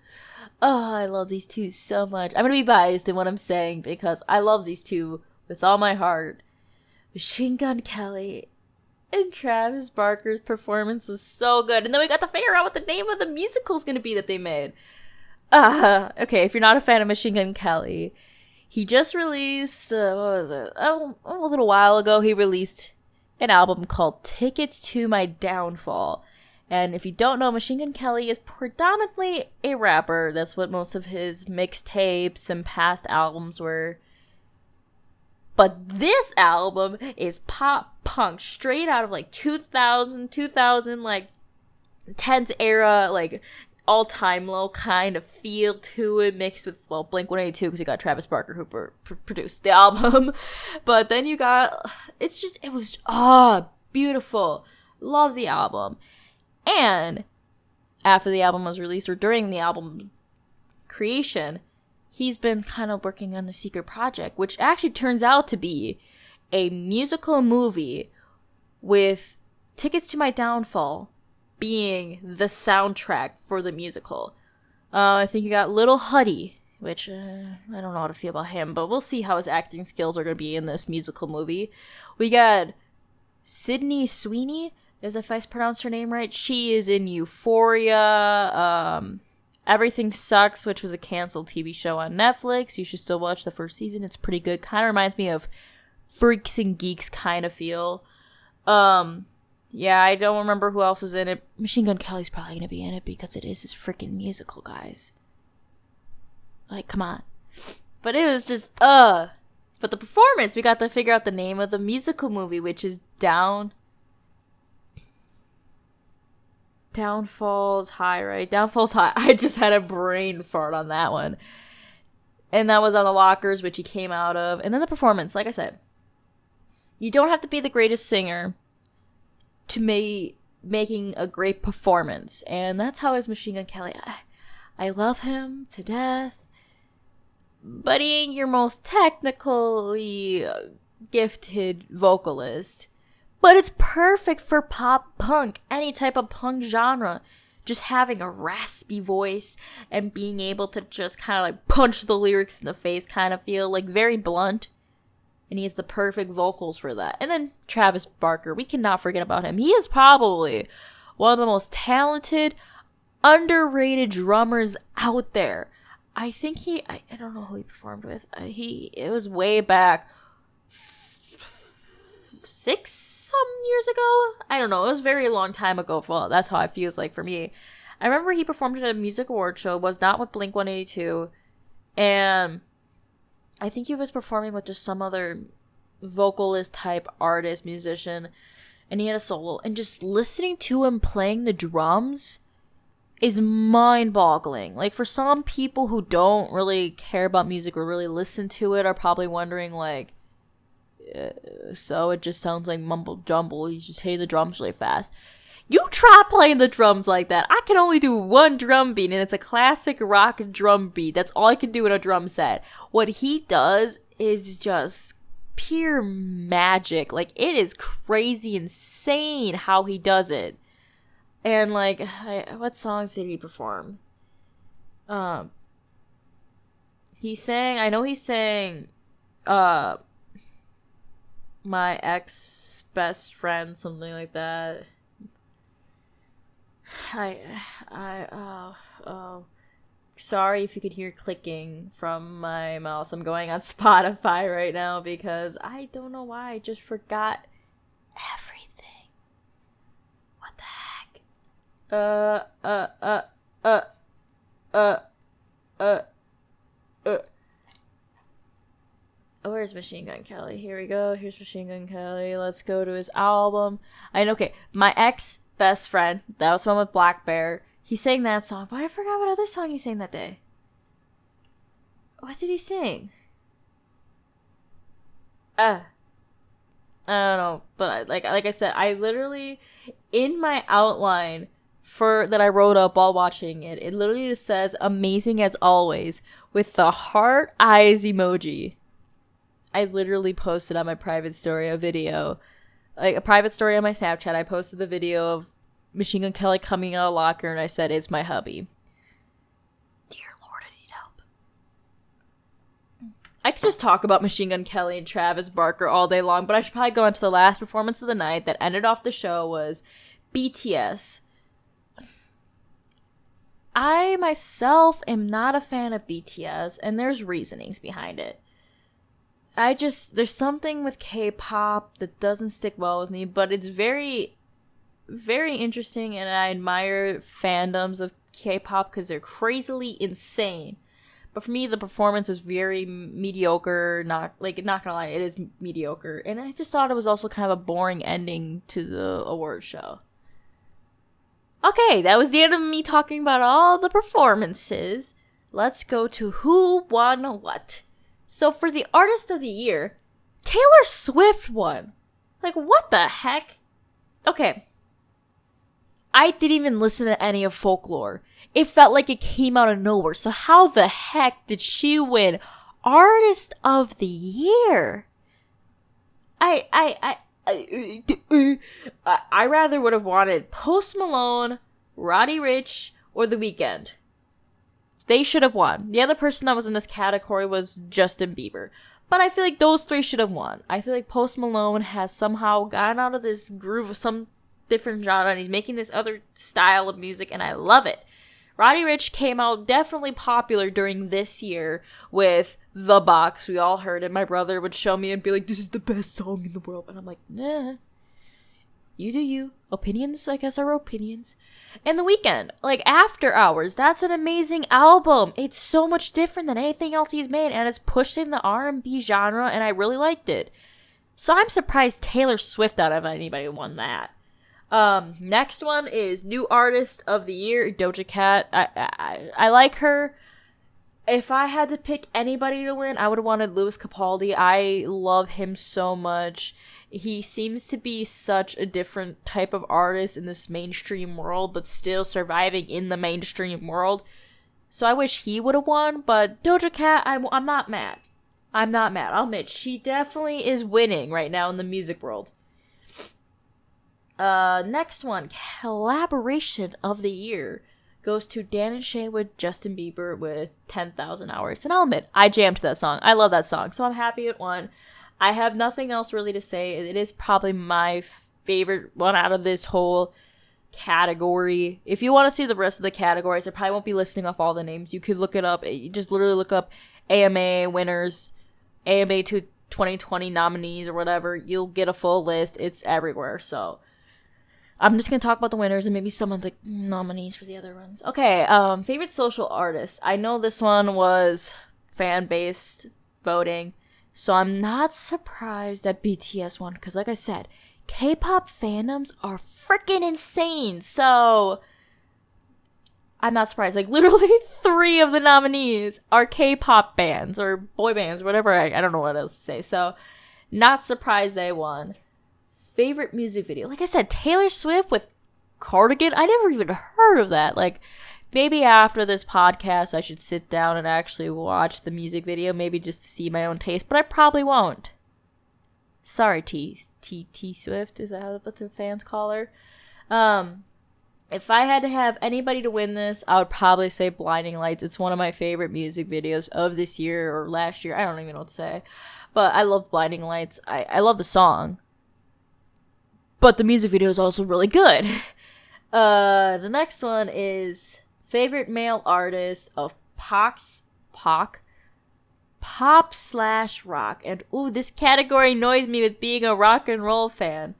Oh, I love these two so much. I'm gonna be biased in what I'm saying because I love these two with all my heart. Machine Gun Kelly and Travis Barker's performance was so good. And then we got to figure out what the name of the musical is going to be that they made. Okay, if you're not a fan of Machine Gun Kelly, he just released, what was it? Oh, a little while ago, he released an album called Tickets to My Downfall. And if you don't know, Machine Gun Kelly is predominantly a rapper. That's what most of his mixtapes and past albums were. But this album is pop punk, straight out of like 2000, like 10s era, like all time low kind of feel to it, mixed with, well, Blink-182 because you got Travis Barker who produced the album. But then you got, it was beautiful. Love the album. And after the album was released, or during the album creation, he's been kind of working on the secret project, which actually turns out to be a musical movie with Tickets to My Downfall being the soundtrack for the musical. I think you got Little Huddy, which I don't know how to feel about him, but we'll see how his acting skills are going to be in this musical movie. We got Sydney Sweeney, if I pronounced her name right. She is in Euphoria, Everything Sucks, which was a canceled TV show on Netflix. You should still watch the first season. It's pretty good. Kind of reminds me of Freaks and Geeks kind of feel. Yeah, I don't remember who else is in it. Machine Gun Kelly's probably going to be in it because it is his freaking musical, guys. Like, come on. But it was just, But the performance, we got to figure out the name of the musical movie, which is Downfalls High, right? Downfalls High. I just had a brain fart on that one. And that was on the Lockers, which he came out of. And then the performance, like I said. You don't have to be the greatest singer to making a great performance. And that's how is Machine Gun Kelly. I love him to death. But he ain't your most technically gifted vocalist. But it's perfect for pop punk, any type of punk genre. Just having a raspy voice and being able to just kind of like punch the lyrics in the face kind of feel, like very blunt. And he has the perfect vocals for that. And then Travis Barker, we cannot forget about him. He is probably one of the most talented, underrated drummers out there. I think I don't know who he performed with. It was way back 6 years ago. I don't know. It was a very long time ago. Well, that's how it feels like for me. I remember he performed at a music award show. Was not with Blink-182, and I think he was performing with just some other vocalist type artist, musician, and he had a solo. And just listening to him playing the drums is mind-boggling. Like, for some people who don't really care about music or really listen to it are probably wondering, like, so it just sounds like mumble jumble. He's just hitting the drums really fast. You try playing the drums like that. I can only do one drum beat, and it's a classic rock drum beat. That's all I can do in a drum set. What he does is just pure magic. Like, it is crazy, insane how he does it. And, like, what songs did he perform? I know he sang, my ex best friend, something like that. Sorry if you could hear clicking from my mouse. I'm going on Spotify right now because I don't know why. I just forgot everything. What the heck? Oh, where's Machine Gun Kelly? Here we go. Here's Machine Gun Kelly. Let's go to his album. Okay, my ex best friend. That was the one with Black Bear. He sang that song, but I forgot what other song he sang that day. What did he sing? I don't know, but like I said, I literally in my outline for that I wrote up while watching it, it literally just says "amazing as always" with the heart eyes emoji. I literally posted on my private story a video, like a private story on my Snapchat. I posted the video of Machine Gun Kelly coming out of the locker, and I said, "It's my hubby." Dear Lord, I need help. I could just talk about Machine Gun Kelly and Travis Barker all day long, but I should probably go into the last performance of the night that ended off the show was BTS. I myself am not a fan of BTS, and there's reasonings behind it. There's something with K-pop that doesn't stick well with me, but it's very, very interesting, and I admire fandoms of K-pop because they're crazily insane. But for me, the performance was very mediocre. Not gonna lie, it is mediocre, and I just thought it was also kind of a boring ending to the award show. Okay, that was the end of me talking about all the performances. Let's go to who won what. So for the Artist of the Year, Taylor Swift won. Like, what the heck? Okay. I didn't even listen to any of Folklore. It felt like it came out of nowhere. So how the heck did she win Artist of the Year? I rather would have wanted Post Malone, Roddy Ricch, or The Weeknd. They should have won. The other person that was in this category was Justin Bieber. But I feel like those three should have won. I feel like Post Malone has somehow gotten out of this groove of some different genre, and he's making this other style of music, and I love it. Roddy Ricch came out definitely popular during this year with The Box. We all heard it. My brother would show me and be like, "This is the best song in the world." And I'm like, nah. You do you. Opinions, I guess, are opinions. And The Weeknd, like After Hours, that's an amazing album. It's so much different than anything else he's made, and it's pushed in the R&B genre, and I really liked it. So I'm surprised Taylor Swift out of anybody won that. Next one is New Artist of the Year, Doja Cat. I like her. If I had to pick anybody to win, I would have wanted Lewis Capaldi. I love him so much. He seems to be such a different type of artist in this mainstream world, but still surviving in the mainstream world. So I wish he would have won, but Doja Cat, I'm not mad. I'm not mad. I'll admit, she definitely is winning right now in the music world. Next one, Collaboration of the Year, goes to Dan and Shay with Justin Bieber with 10,000 Hours. And I'll admit, I jammed to that song. I love that song, so I'm happy it won. I have nothing else really to say. It is probably my favorite one out of this whole category. If you want to see the rest of the categories, I probably won't be listing off all the names. You could look it up. You just literally look up AMA winners, AMA 2020 nominees or whatever. You'll get a full list. It's everywhere. So I'm just going to talk about the winners and maybe some of the nominees for the other ones. Okay, favorite social artist. I know this one was fan-based voting. So I'm not surprised that BTS won, because like I said, K-pop fandoms are freaking insane. So I'm not surprised. Like, literally 3 of the nominees are K-pop bands or boy bands, whatever. I don't know what else to say. So not surprised they won. Favorite music video. Like I said, Taylor Swift with Cardigan. I never even heard of that. Like, maybe after this podcast, I should sit down and actually watch the music video, maybe just to see my own taste, but I probably won't. Sorry, T Swift, is that what the fans call her? If I had to have anybody to win this, I would probably say Blinding Lights. It's one of my favorite music videos of this year or last year. I don't even know what to say. But I love Blinding Lights. I love the song. But the music video is also really good. The next one is favorite male artist of pop / rock. And ooh, this category annoys me with being a rock and roll fan.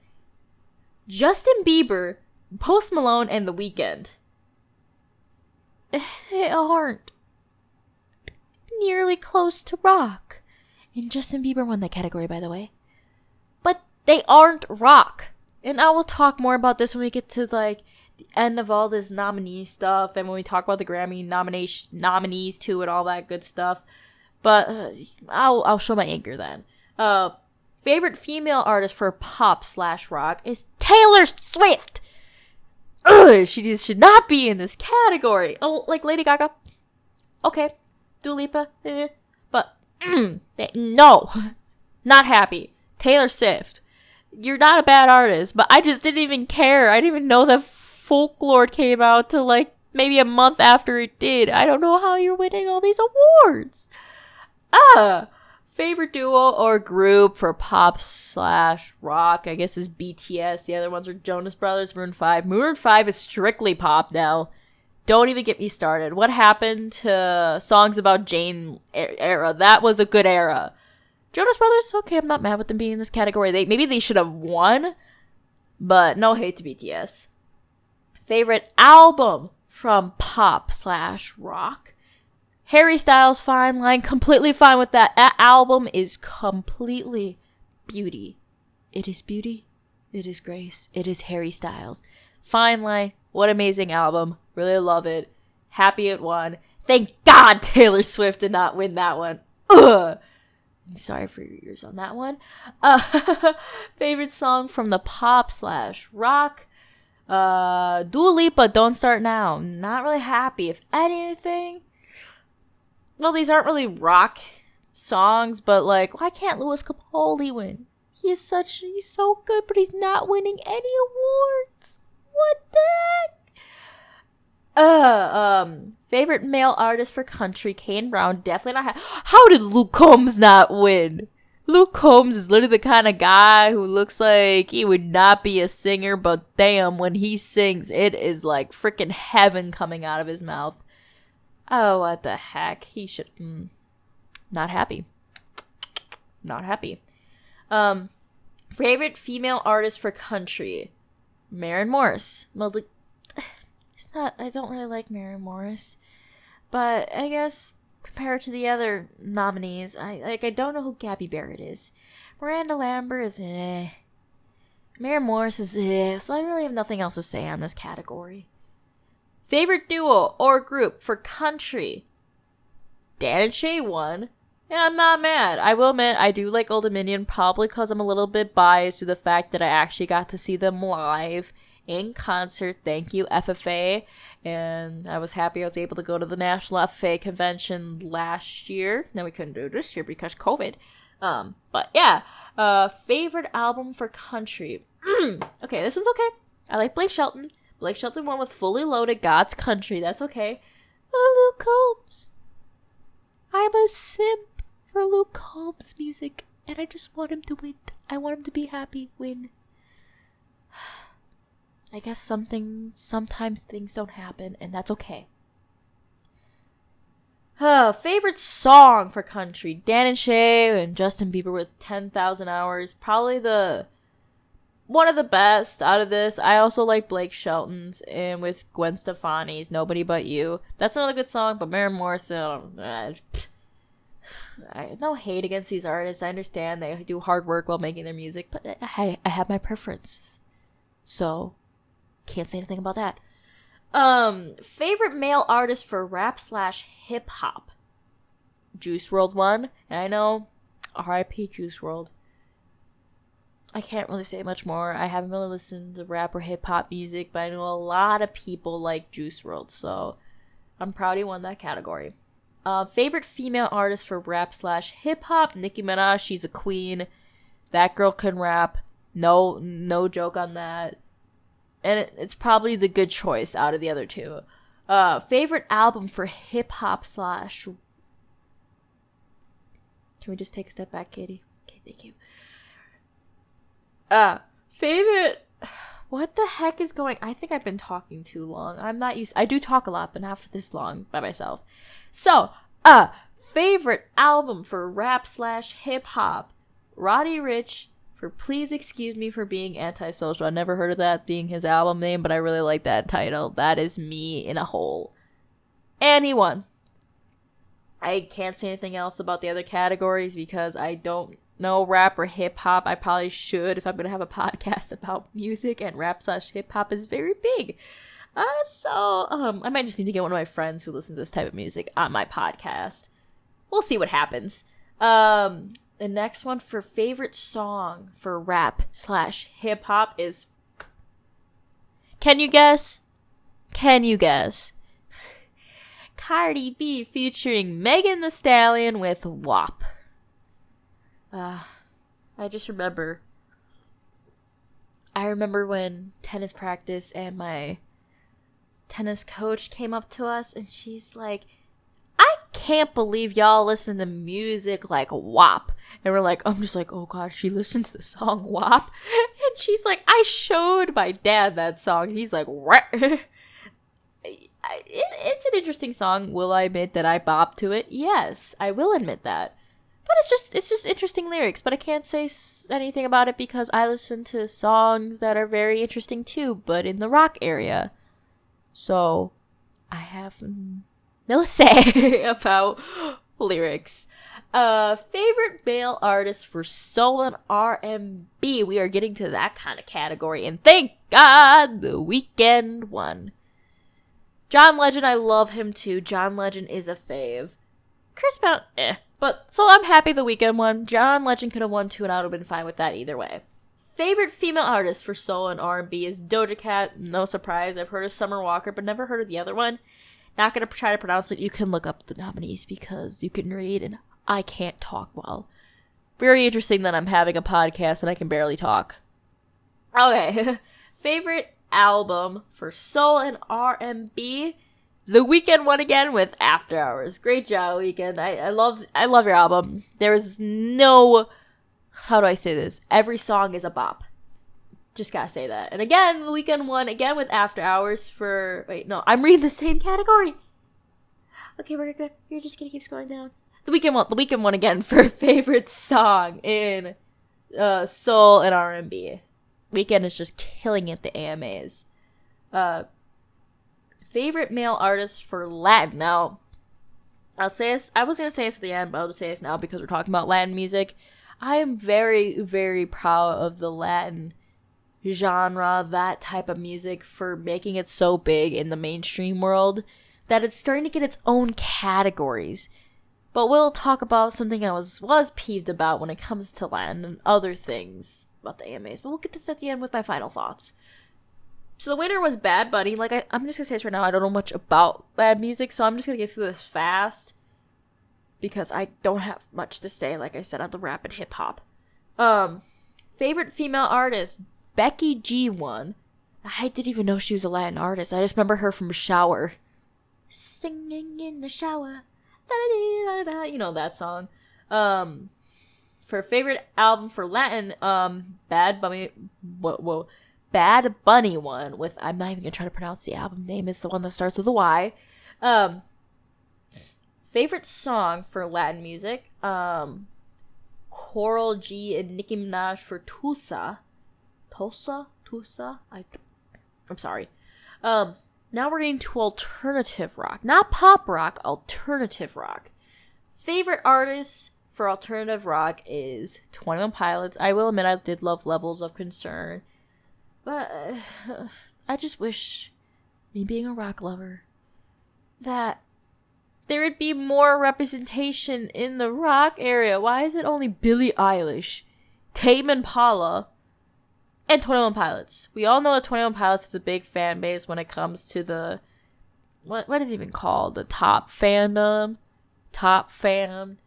Justin Bieber, Post Malone, and The Weeknd. They aren't nearly close to rock. And Justin Bieber won that category, by the way. But they aren't rock. And I will talk more about this when we get to, like, the end of all this nominee stuff. And when we talk about the Grammy nominees, too, and all that good stuff. But I'll show my anger then. Favorite female artist for pop / rock is Taylor Swift. Ugh, she just should not be in this category. Oh, like Lady Gaga. Okay. Dua Lipa. But, no. Not happy. Taylor Swift. You're not a bad artist, but I just didn't even care. I didn't even know that Folklore came out till, like, maybe a month after it did. I don't know how you're winning all these awards. Favorite duo or group for pop / rock, I guess, is BTS. The other ones are Jonas Brothers, Maroon 5. Maroon 5 is strictly pop now. Don't even get me started. What happened to songs about Jane era? That was a good era. Jonas Brothers, okay, I'm not mad with them being in this category. Maybe they should have won, but no hate to BTS. Favorite album from pop / rock? Harry Styles' Fine Line, completely fine with that. That album is completely beauty. It is beauty. It is grace. It is Harry Styles. Fine Line, what amazing album. Really love it. Happy it won. Thank God Taylor Swift did not win that one. Ugh. I'm sorry for your ears on that one. Favorite song from the pop / rock? Dua Lipa, Don't Start Now. Not really happy. If anything... Well, these aren't really rock songs, but, like, why can't Louis Capaldi win? He's so good, but he's not winning any awards. What the heck? Favorite male artist for country, Kane Brown, definitely not. How did Luke Combs not win? Luke Combs is literally the kind of guy who looks like he would not be a singer, but damn, when he sings, it is like freaking heaven coming out of his mouth. Oh, what the heck? He should... not happy. Not happy. Favorite female artist for country? Maren Morris. Well, it's not... I don't really like Maren Morris. But I guess compared to the other nominees, I don't know who Gabby Barrett is. Miranda Lambert is Maren Morris is so I really have nothing else to say on this category. Favorite duo or group for country? Dan and Shay won. And I'm not mad. I will admit, I do like Old Dominion, probably because I'm a little bit biased to the fact that I actually got to see them live in concert. Thank you, FFA. And I was happy I was able to go to the National FFA convention last year. Now we couldn't do it this year because COVID. But yeah. Favorite album for country? Okay, this one's okay. I like Blake Shelton. Blake Shelton won with Fully Loaded, God's Country. That's okay. Luke Combs. I'm a simp for Luke Combs music, and I just want him to win. I want him to be happy. Win. I guess sometimes things don't happen, and that's okay. Favorite song for country? Dan and Shay and Justin Bieber with 10,000 Hours. Probably one of the best out of this. I also like Blake Shelton's and with Gwen Stefani's Nobody But You. That's another good song, but Maren Morris, I no hate against these artists. I understand they do hard work while making their music, but I have my preference. So, can't say anything about that. Favorite male artist for rap / hip hop? Juice WRLD won. And I know, R.I.P. Juice WRLD. I can't really say much more. I haven't really listened to rap or hip-hop music, but I know a lot of people like Juice WRLD, so I'm proud he won that category. Favorite female artist for rap / hip-hop? Nicki Minaj, she's a queen. That girl can rap. No joke on that. and it's probably the good choice out of the other two. Favorite album for hip-hop / Can we just take a step back, Katie? Okay, thank you. Favorite... What the heck is going... I think I've been talking too long. I'm not used... I do talk a lot, but not for this long by myself. So, favorite album for rap / hip-hop. Roddy Ricch for Please Excuse Me for Being Antisocial. I never heard of that being his album name, but I really like that title. That is me in a hole. And he won. I can't say anything else about the other categories because I don't know rap or hip-hop. I probably should if I'm going to have a podcast about music, and rap / hip-hop is very big. I might just need to get one of my friends who listen to this type of music on my podcast. We'll see what happens. The next one for favorite song for rap / hip-hop is... Can you guess? Cardi B featuring Megan Thee Stallion with WAP. I just remember... I remember when tennis practice and my tennis coach came up to us and she's like, I can't believe y'all listen to music like WAP. And we're like, I'm just like, oh god, she listened to the song WAP? And she's like, I showed my dad that song. And he's like, what? It's an interesting song. Will I admit that I bopped to it? Yes, I will admit that. But it's just interesting lyrics. But I can't say anything about it because I listen to songs that are very interesting too, but in the rock area. So, I have no say about lyrics. Favorite male artist for soul and R&B. We are getting to that kind of category, and thank God The Weeknd won. John Legend, I love him too. John Legend is a fave. Chris Brown, But, so I'm happy The Weeknd won. John Legend could have won too, and I would have been fine with that either way. Favorite female artist for soul and R&B is Doja Cat. No surprise. I've heard of Summer Walker, but never heard of the other one. Not going to try to pronounce it. You can look up the nominees because you can read, and I can't talk well. Very interesting that I'm having a podcast and I can barely talk. Okay. Favorite album for soul and R&B? The Weeknd won again with After Hours. Great job, Weeknd. I love your album. There is no... How do I say this? Every song is a bop. Just gotta say that. And again, The Weeknd won again with After Hours for... Wait, no. I'm reading the same category. Okay, we're good. You're just gonna keep scrolling down. The Weeknd won again for favorite song in soul and R&B. Weeknd is just killing it, the AMAs. Favorite male artist for Latin. Now, I'll say this. I was gonna say this at the end, but I'll just say this now because we're talking about Latin music. I am very, very proud of the Latin genre, that type of music, for making it so big in the mainstream world that it's starting to get its own categories. But we'll talk about something I was peeved about when it comes to Latin and other things about the AMAs. But we'll get to this at the end with my final thoughts. So the winner was Bad Bunny. I'm just going to say this right now. I don't know much about Latin music, so I'm just going to get through this fast. Because I don't have much to say, like I said, on the rap and hip-hop. Favorite female artist, Becky G won. I didn't even know she was a Latin artist. I just remember her from Shower. Singing in the shower. Da-da-da-da-da. You know that song. For favorite album for Latin, Bad Bunny won with, I'm not even gonna try to pronounce the album name, it's the one that starts with a Y. Favorite song for Latin music, Coral G and Nicki Minaj for Tusa. I'm sorry. Now we're getting to alternative rock. Not pop rock, alternative rock. Favorite artist for alternative rock is 21 Pilots. I will admit I did love Levels of Concern. But I just wish, me being a rock lover, that there would be more representation in the rock area. Why is it only Billie Eilish, Tame Impala, and 21 Pilots? We all know that 21 Pilots is a big fan base when it comes to the... What is it even called? The top fandom? Top fan.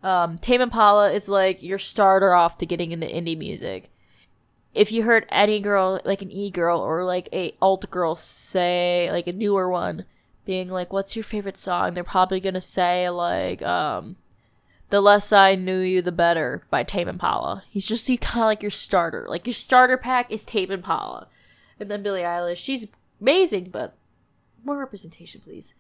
Tame Impala is like your starter off to getting into indie music. if you heard any girl, like an e-girl or like a alt girl say, like a newer one, being like, what's your favorite song? They're probably gonna say like, The Less I Knew You, The Better by Tame Impala. He's kind of like your starter. Like, your starter pack is Tame Impala. And then Billie Eilish, she's amazing, but more representation, please.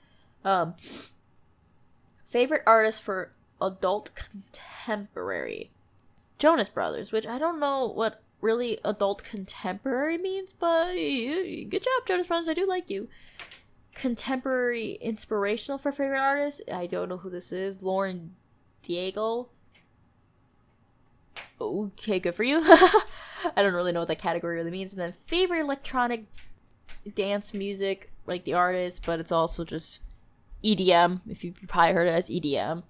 Favorite artist for adult contemporary? Jonas Brothers, which I don't know what really adult contemporary means, but good job, Jonas Brothers. I do like you. Contemporary inspirational for favorite artist? I don't know who this is. Lauren Diego. Okay, good for you. I don't really know what that category really means. And then favorite electronic dance music, like the artist, but it's also just EDM. If you probably heard it as EDM.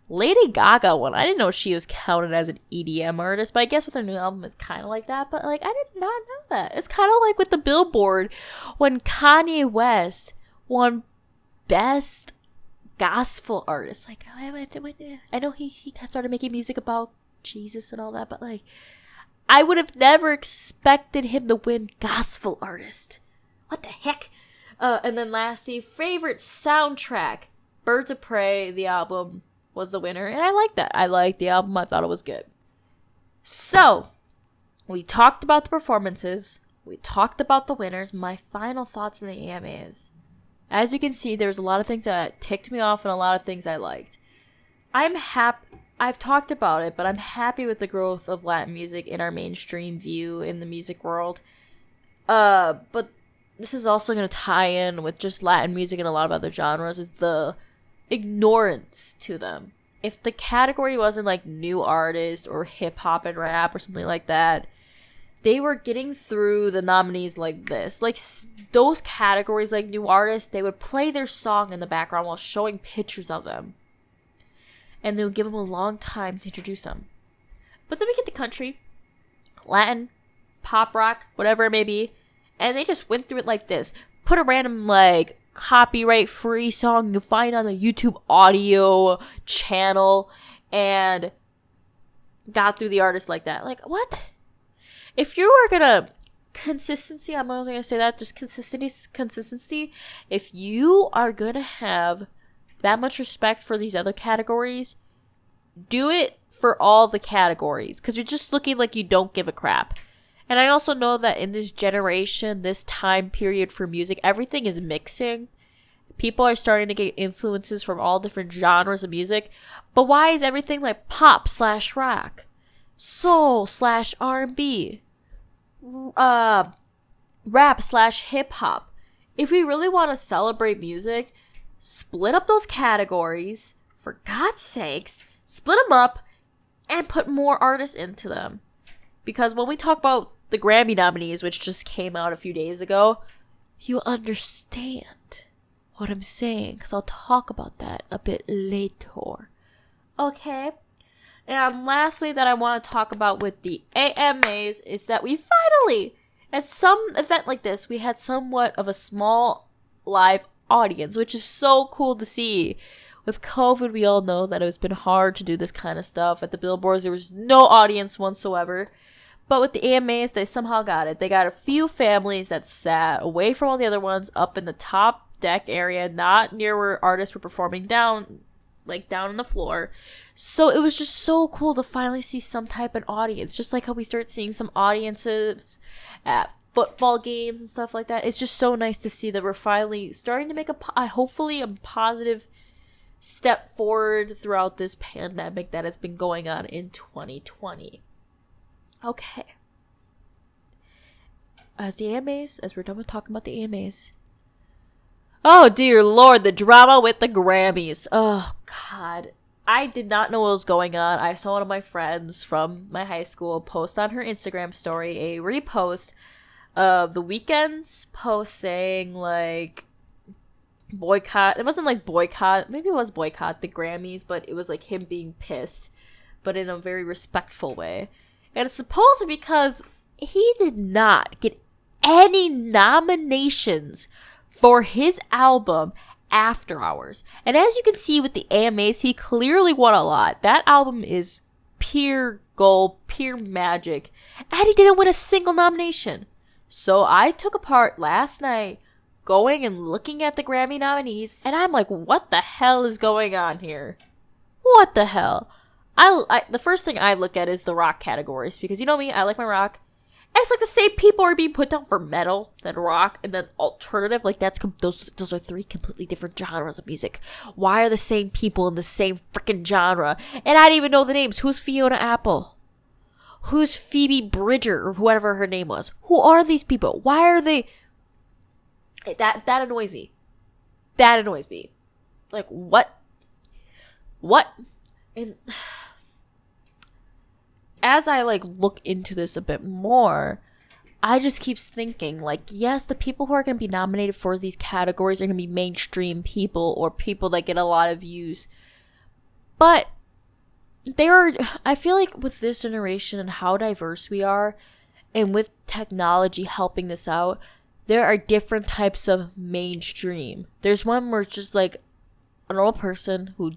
Lady Gaga one. I didn't know she was counted as an EDM artist, but I guess with her new album it's kind of like that. But like, I did not know that. It's kind of like with the Billboard when Kanye West won Best Gospel Artist. Like, I know he started making music about Jesus and all that, but like, I would have never expected him to win Gospel Artist. What the heck? And then lastly, favorite soundtrack. Birds of Prey, the album, was the winner, and I like that. I liked the album. I thought it was good. So, we talked about the performances. We talked about the winners. My final thoughts on the AMAs. As you can see, there's a lot of things that ticked me off and a lot of things I liked. I'm happy. I've talked about it, but I'm happy with the growth of Latin music in our mainstream view in the music world. But this is also going to tie in with just Latin music and a lot of other genres, is the ignorance to them. If the category wasn't like new artist or hip hop and rap or something like that, they were getting through the nominees like this. Like those categories, like new artists, they would play their song in the background while showing pictures of them. And they would give them a long time to introduce them. But then we get the country, Latin, pop rock, whatever it may be, and they just went through it like this. Put a random like copyright free song you find on the YouTube audio channel and got through the artist like that. Like, what? If you were gonna consistency, I'm only gonna say that, just consistency. If you are gonna have that much respect for these other categories, do it for all the categories, because you're just looking like you don't give a crap. And I also know that in this generation, this time period for music, everything is mixing. People are starting to get influences from all different genres of music. But why is everything like pop / rock, soul / R&B, rap / hip hop? If we really want to celebrate music, split up those categories. For God's sakes, split them up and put more artists into them. Because when we talk about the Grammy nominees, which just came out a few days ago, you understand what I'm saying, because I'll talk about that a bit later. Okay? And lastly that I want to talk about with the AMAs is that we finally, at some event like this, we had somewhat of a small live audience, which is so cool to see. With COVID, we all know that it's been hard to do this kind of stuff. At the Billboards, there was no audience whatsoever. But with the AMAs, they somehow got it. They got a few families that sat away from all the other ones, up in the top deck area, not near where artists were performing, down on the floor. So it was just so cool to finally see some type of audience. Just like how we start seeing some audiences at football games and stuff like that. It's just so nice to see that we're finally starting to make hopefully a positive step forward throughout this pandemic that has been going on in 2020. Okay. As we're done with talking about the AMAs. Oh dear Lord, the drama with the Grammys. Oh God. I did not know what was going on. I saw one of my friends from my high school post on her Instagram story a repost of The Weeknd's post saying like boycott. It wasn't like boycott. Maybe it was boycott the Grammys, but it was like him being pissed, but in a very respectful way. And it's supposed to be because he did not get any nominations for his album After Hours. And as you can see with the AMAs, he clearly won a lot. That album is pure gold, pure magic, and he didn't win a single nomination. So I took apart last night, going and looking at the Grammy nominees, and I'm like, what the hell is going on here? What the hell? The first thing I look at is the rock categories, because you know me, I like my rock. And it's like the same people are being put down for metal, then rock, and then alternative. Like those are three completely different genres of music. Why are the same people in the same freaking genre? And I didn't even know the names. Who's Fiona Apple? Who's Phoebe Bridger, or whatever her name was? Who are these people? Why are they... That annoys me. That annoys me. Like, what? And as I like look into this a bit more, I just keep thinking, like, yes, the people who are going to be nominated for these categories are going to be mainstream people or people that get a lot of views. But I feel like with this generation and how diverse we are, and with technology helping this out, there are different types of mainstream. There's one where it's just like a normal person who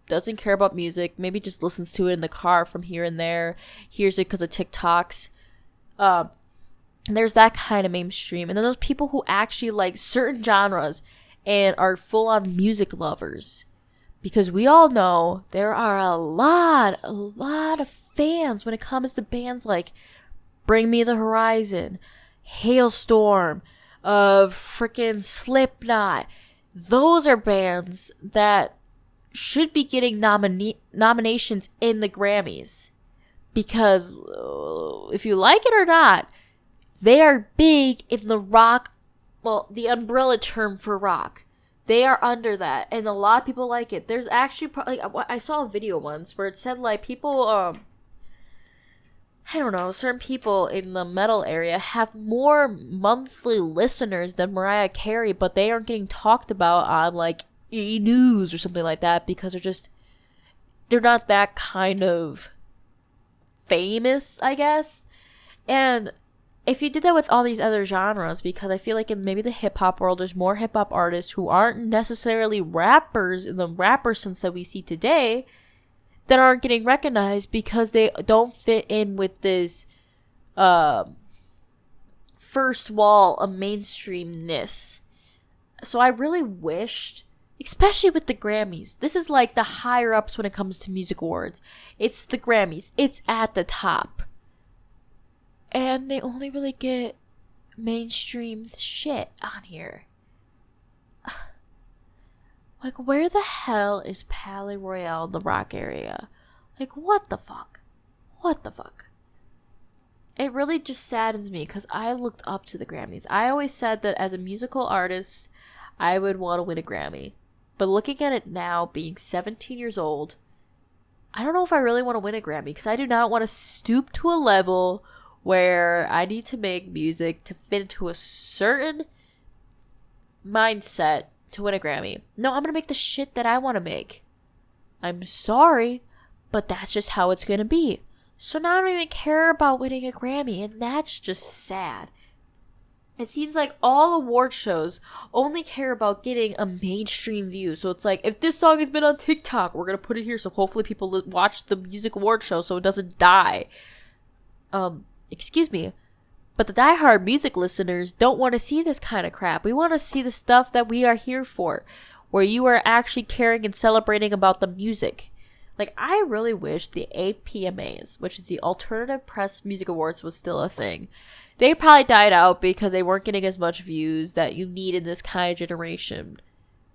doesn't care about music, maybe just listens to it in the car from here and there, hears it because of TikToks. There's that kind of mainstream. And then there's people who actually like certain genres and are full-on music lovers. Because we all know there are a lot of fans when it comes to bands like Bring Me the Horizon, Hailstorm, freaking Slipknot. Those are bands that should be getting nominations in the Grammys. Because if you like it or not, they are big in the rock, well, the umbrella term for rock. They are under that, and a lot of people like it. There's actually, I saw a video once where it said, like, people, I don't know, certain people in the metal area have more monthly listeners than Mariah Carey, but they aren't getting talked about on, like, E! News or something like that, because they're not that kind of famous, I guess. And if you did that with all these other genres, because I feel like in maybe the hip-hop world, there's more hip-hop artists who aren't necessarily rappers in the rapper sense that we see today, that aren't getting recognized because they don't fit in with this first wall of mainstreamness. So I really wished, especially with the Grammys, this is like the higher ups when it comes to music awards. It's the Grammys. It's at the top. And they only really get mainstream shit on here. Like, where the hell is Palais Royale, the rock area? Like, what the fuck? What the fuck? It really just saddens me because I looked up to the Grammys. I always said that as a musical artist, I would want to win a Grammy. But looking at it now, being 17 years old, I don't know if I really want to win a Grammy because I do not want to stoop to a level where I need to make music to fit into a certain mindset to win a Grammy. No, I'm going to make the shit that I want to make. I'm sorry, but that's just how it's going to be. So now I don't even care about winning a Grammy, and that's just sad. It seems like all award shows only care about getting a mainstream view. So it's like, if this song has been on TikTok, we're going to put it here so hopefully people watch the music award show so it doesn't die. Excuse me, but the diehard music listeners don't want to see this kind of crap. We want to see the stuff that we are here for, where you are actually caring and celebrating about the music. Like, I really wish the APMAs, which is the Alternative Press Music Awards, was still a thing. They probably died out because they weren't getting as much views that you need in this kind of generation.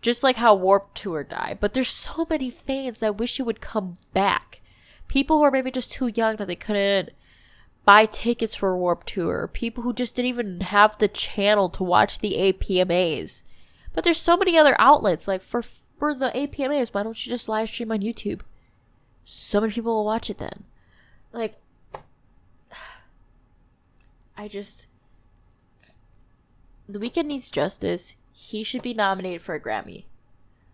Just like how Warped Tour died. But there's so many fans that wish it would come back. People who are maybe just too young that they couldn't buy tickets for Warped Tour. People who just didn't even have the channel to watch the APMAs. But there's so many other outlets. Like, for the APMAs, why don't you just live stream on YouTube? So many people will watch it then. Like, The Weeknd needs justice. He should be nominated for a Grammy.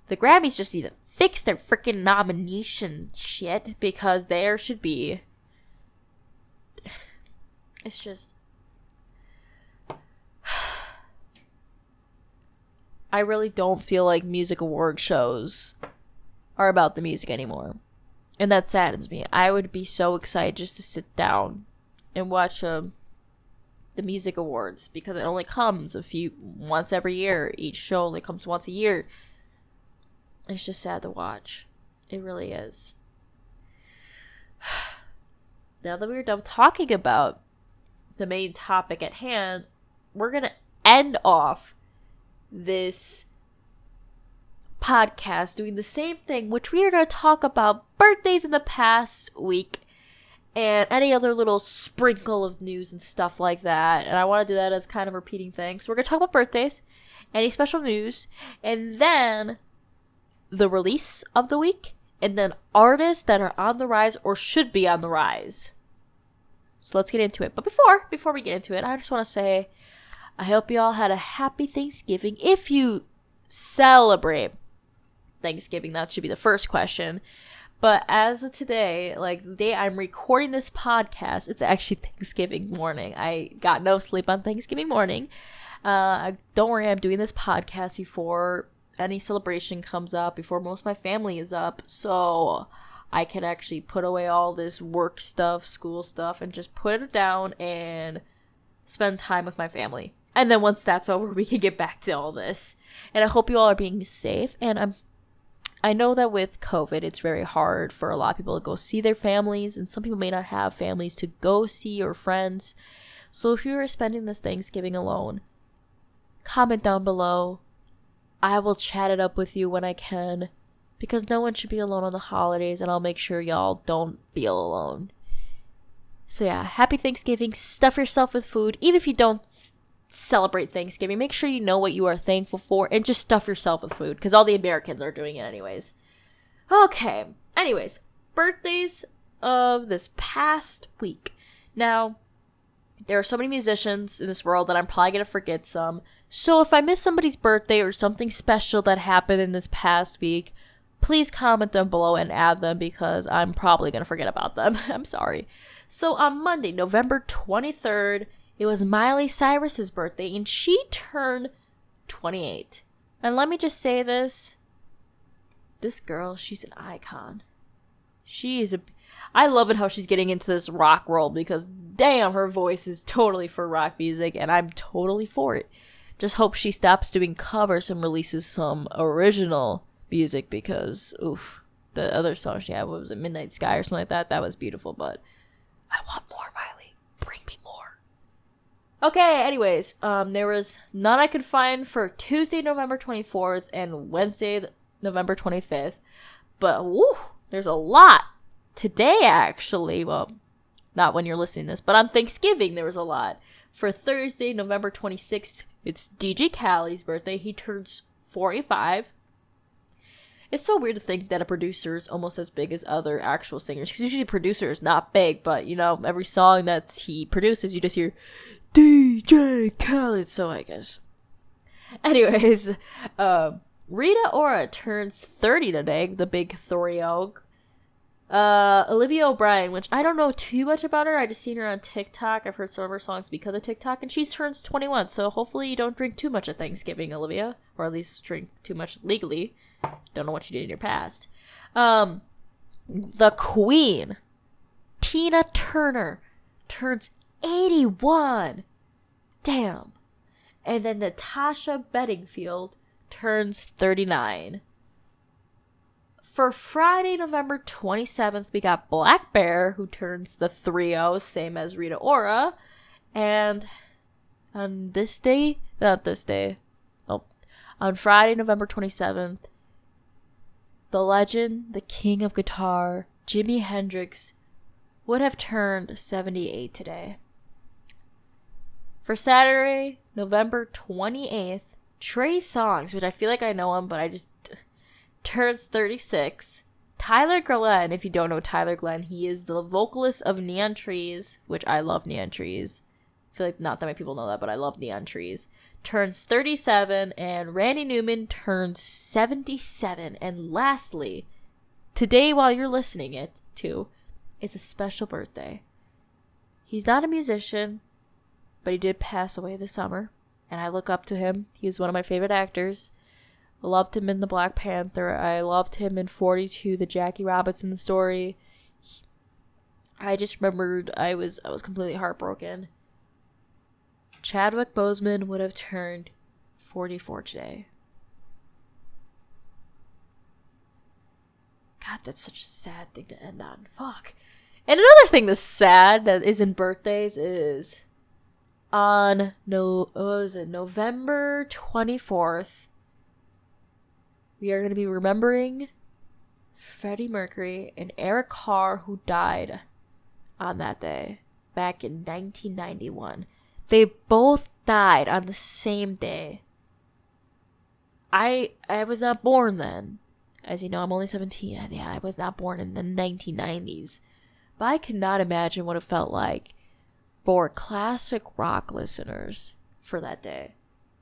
The Grammys just need to fix their freaking nomination shit, because there should be... It's just... I really don't feel like music award shows are about the music anymore. And that saddens me. I would be so excited just to sit down and watch the music awards, because it only comes once every year. Each show only comes once a year. It's just sad to watch. It really is. Now that we're done talking about the main topic at hand, we're going to end off this podcast doing the same thing, which we are going to talk about birthdays in the past week and any other little sprinkle of news and stuff like that. And I want to do that as kind of repeating things. So we're going to talk about birthdays, any special news, and then the release of the week, and then artists that are on the rise or should be on the rise. So let's get into it. But before we get into it, I just want to say I hope you all had a happy Thanksgiving. If you celebrate Thanksgiving, that should be the first question. But as of today, like the day I'm recording this podcast, it's actually Thanksgiving morning. I got no sleep on Thanksgiving morning. Don't worry, I'm doing this podcast before any celebration comes up, before most of my family is up, so I can actually put away all this work stuff, school stuff, and just put it down and spend time with my family. And then once that's over, we can get back to all this. And I hope you all are being safe. And I know that with COVID, it's very hard for a lot of people to go see their families, and some people may not have families to go see or friends. So if you are spending this Thanksgiving alone, comment down below. I will chat it up with you when I can, because no one should be alone on the holidays, and I'll make sure y'all don't feel alone. So yeah, happy Thanksgiving. Stuff yourself with food. Even if you don't celebrate Thanksgiving, make sure you know what you are thankful for, and just stuff yourself with food, because all the Americans are doing it anyways. Okay, anyways, birthdays of this past week. Now, there are so many musicians in this world that I'm probably going to forget some. So if I miss somebody's birthday or something special that happened in this past week, please comment them below and add them, because I'm probably going to forget about them. I'm sorry. So on Monday, November 23rd, it was Miley Cyrus's birthday, and she turned 28. And let me just say this girl, she's an icon. I love it how she's getting into this rock world, because damn, her voice is totally for rock music, and I'm totally for it. Just hope she stops doing covers and releases some original music, because, oof, the other song she had, what was it, Midnight Sky or something like that? That was beautiful, but I want more, Miley. Bring me more. Okay, anyways, there was none I could find for Tuesday, November 24th and Wednesday, November 25th, but, woo, there's a lot. Today, actually, well, not when you're listening to this, but on Thanksgiving, there was a lot. For Thursday, November 26th, it's DJ Khaled's birthday. He turns 45. It's so weird to think that a producer is almost as big as other actual singers, because usually a producer is not big, but, you know, every song that he produces, you just hear DJ Khaled, so I guess. Anyways, Rita Ora turns 30 today, the big 3-0. Olivia O'Brien, which I don't know too much about her. I just seen her on TikTok. I've heard some of her songs because of TikTok, and she turns 21. So hopefully you don't drink too much at Thanksgiving, Olivia, or at least drink too much legally. Don't know what you did in your past. The Queen, Tina Turner, turns 81. Damn. And then Natasha Bedingfield turns 39. For Friday, November 27th, we got Black Bear, who turns the 3-0, same as Rita Ora. And on on Friday, November 27th, the legend, the king of guitar, Jimi Hendrix, would have turned 78 today. For Saturday, November 28th, Trey Songz, which I feel like I know him, but I just turns 36. Tyler Glenn, if you don't know Tyler Glenn, he is the vocalist of Neon Trees, which I love Neon Trees. I feel like not that many people know that, but I love Neon Trees. Turns 37, and Randy Newman turns 77. And lastly, today while you're listening it to, is a special birthday. He's not a musician, but he did pass away this summer, and I look up to him. He was one of my favorite actors. I loved him in the Black Panther. I loved him in 42, the Jackie Robinson story. I just remembered I was completely heartbroken. Chadwick Boseman would have turned 44 today. God, that's such a sad thing to end on. Fuck. And another thing that's sad that isn't birthdays is on November 24th, we are going to be remembering Freddie Mercury and Eric Carr, who died on that day back in 1991. They both died on the same day. I was not born then. As you know, I'm only 17. Yeah, I was not born in the 1990s. But I cannot imagine what it felt like for classic rock listeners for that day.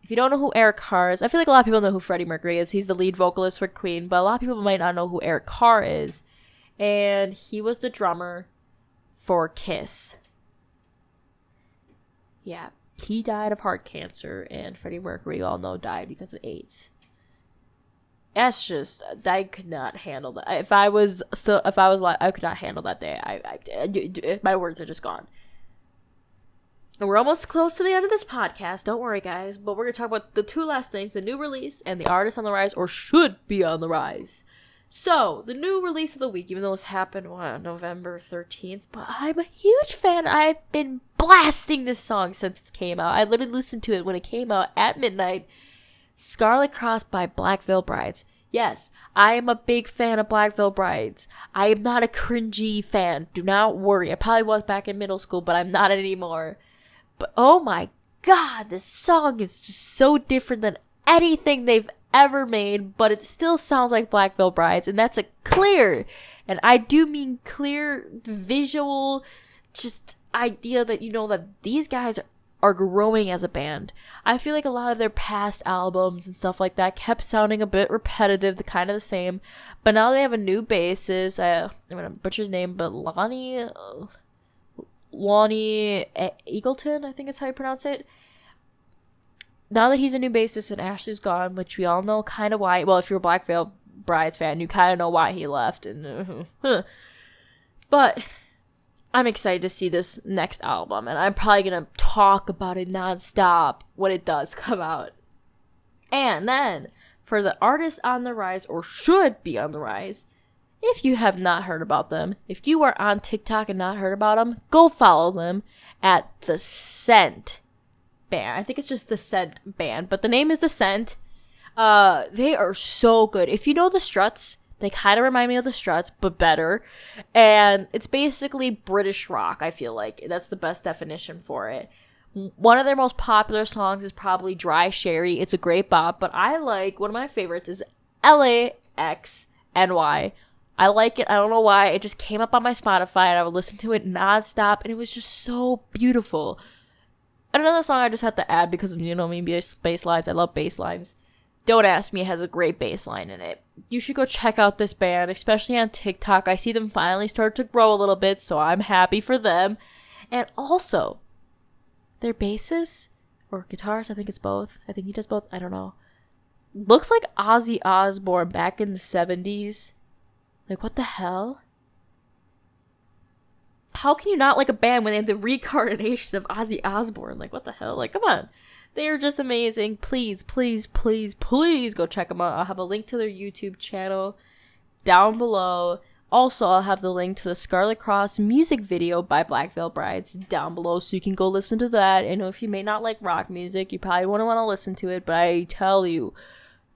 If you don't know who Eric Carr is, I feel like a lot of people know who Freddie Mercury is. He's the lead vocalist for Queen, but a lot of people might not know who Eric Carr is. And he was the drummer for Kiss. Yeah, he died of heart cancer, and Freddie Mercury, you all know, died because of AIDS. That's just, I could not handle that. If I was like, I could not handle that day. My words are just gone. And we're almost close to the end of this podcast. Don't worry, guys. But we're going to talk about the two last things, the new release and the artist on the rise, or should be on the rise. So, the new release of the week, even though this happened, November 13th, but I'm a huge fan. I've been blasting this song since it came out. I literally listened to it when it came out at midnight. Scarlet by Black Veil Brides. Yes, I am a big fan of Black Veil Brides. I am not a cringy fan. Do not worry. I probably was back in middle school, but I'm not anymore. But oh my god, this song is just so different than anything they've ever made, but it still sounds like Black Veil Brides, and that's a clear, and I do mean clear visual, just idea that you know that these guys are growing as a band. I feel like a lot of their past albums and stuff like that kept sounding a bit repetitive, the kind of the same, but now they have a new bassist. I'm gonna butcher his name, but Lonnie Eagleton, I think that's how you pronounce it. Now that he's a new bassist and Ashley's gone, which we all know kind of why. Well, if you're a Black Veil Brides fan, you kind of know why he left. But I'm excited to see this next album, and I'm probably going to talk about it nonstop when it does come out. And then, for the artists on the rise, or should be on the rise, if you have not heard about them, if you are on TikTok and not heard about them, go follow them at The Scent Band. I think it's just The Scent Band, but the name is The Scent. They are so good. If you know the Struts, they kind of remind me of the Struts, but better. And it's basically British rock, I feel like. That's the best definition for it. One of their most popular songs is probably Dry Sherry. It's a great bop, but I like, one of my favorites is LAXNY. I like it. I don't know why. It just came up on my Spotify, and I would listen to it nonstop, and it was just so beautiful. And another song I just had to add because, you know me, bass lines. I love bass lines. Don't Ask Me has a great bass line in it. You should go check out this band, especially on TikTok. I see them finally start to grow a little bit, so I'm happy for them. And also, their bassist, or guitarist, I think it's both. I think he does both. I don't know. Looks like Ozzy Osbourne back in the 70s. Like, what the hell? How can you not like a band when they have the reincarnation of Ozzy Osbourne? Like, what the hell? Like, come on. They are just amazing. Please, please, please, please go check them out. I'll have a link to their YouTube channel down below. Also, I'll have the link to the Scarlet music video by Black Veil Brides down below, so you can go listen to that. And if you may not like rock music, you probably wouldn't want to listen to it, but I tell you,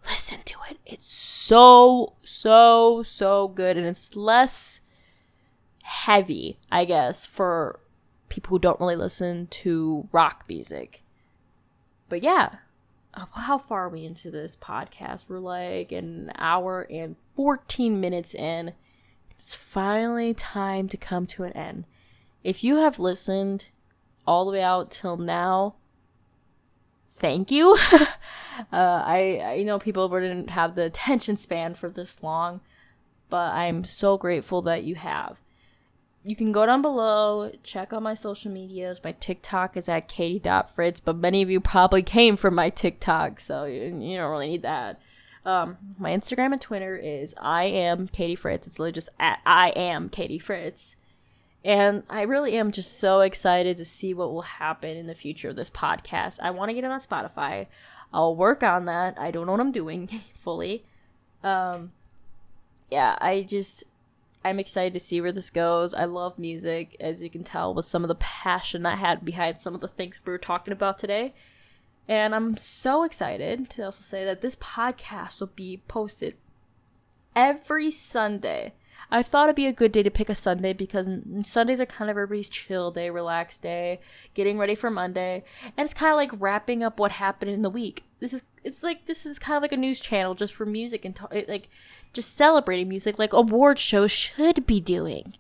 listen to it. It's so, so, so good. And it's less heavy, I guess, for people who don't really listen to rock music. But yeah, how far are we into this podcast? We're like an hour and 14 minutes in. It's finally time to come to an end. If you have listened all the way out till now, thank you. I know people didn't have the attention span for this long, but I'm so grateful that you have. You can go down below, check out my social medias. My TikTok is at katie.fritz, but many of you probably came from my TikTok, so you don't really need that. My Instagram and Twitter is I am Katie Fritz. It's literally just at I am Katie Fritz. And I really am just so excited to see what will happen in the future of this podcast. I want to get it on Spotify. I'll work on that. I don't know what I'm doing fully. I'm excited to see where this goes. I love music, as you can tell with some of the passion I had behind some of the things we were talking about today. And I'm so excited to also say that this podcast will be posted every Sunday. I thought it'd be a good day to pick a Sunday because Sundays are kind of everybody's chill day, relaxed day, getting ready for Monday. And it's kind of like wrapping up what happened in the week. This is kind of like a news channel just for music and just celebrating music like award shows should be doing.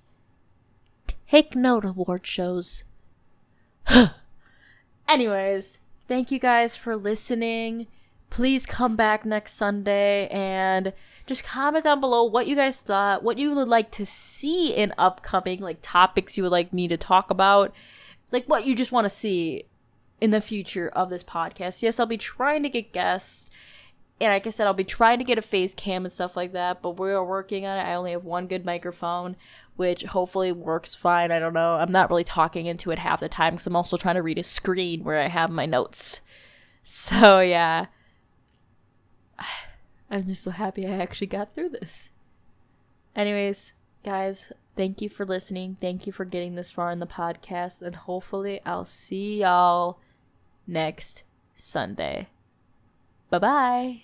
Take note, award shows. Anyways, thank you guys for listening. Please come back next Sunday and just comment down below what you guys thought, what you would like to see in upcoming topics you would like me to talk about, what you just want to see in the future of this podcast. Yes, I'll be trying to get guests, and like I said, I'll be trying to get a face cam and stuff like that, but we are working on it. I only have one good microphone, which hopefully works fine. I don't know. I'm not really talking into it half the time because I'm also trying to read a screen where I have my notes. So yeah, I'm just so happy I actually got through this. Anyways, guys, thank you for listening. Thank you for getting this far in the podcast, and hopefully I'll see y'all next Sunday. Bye-bye.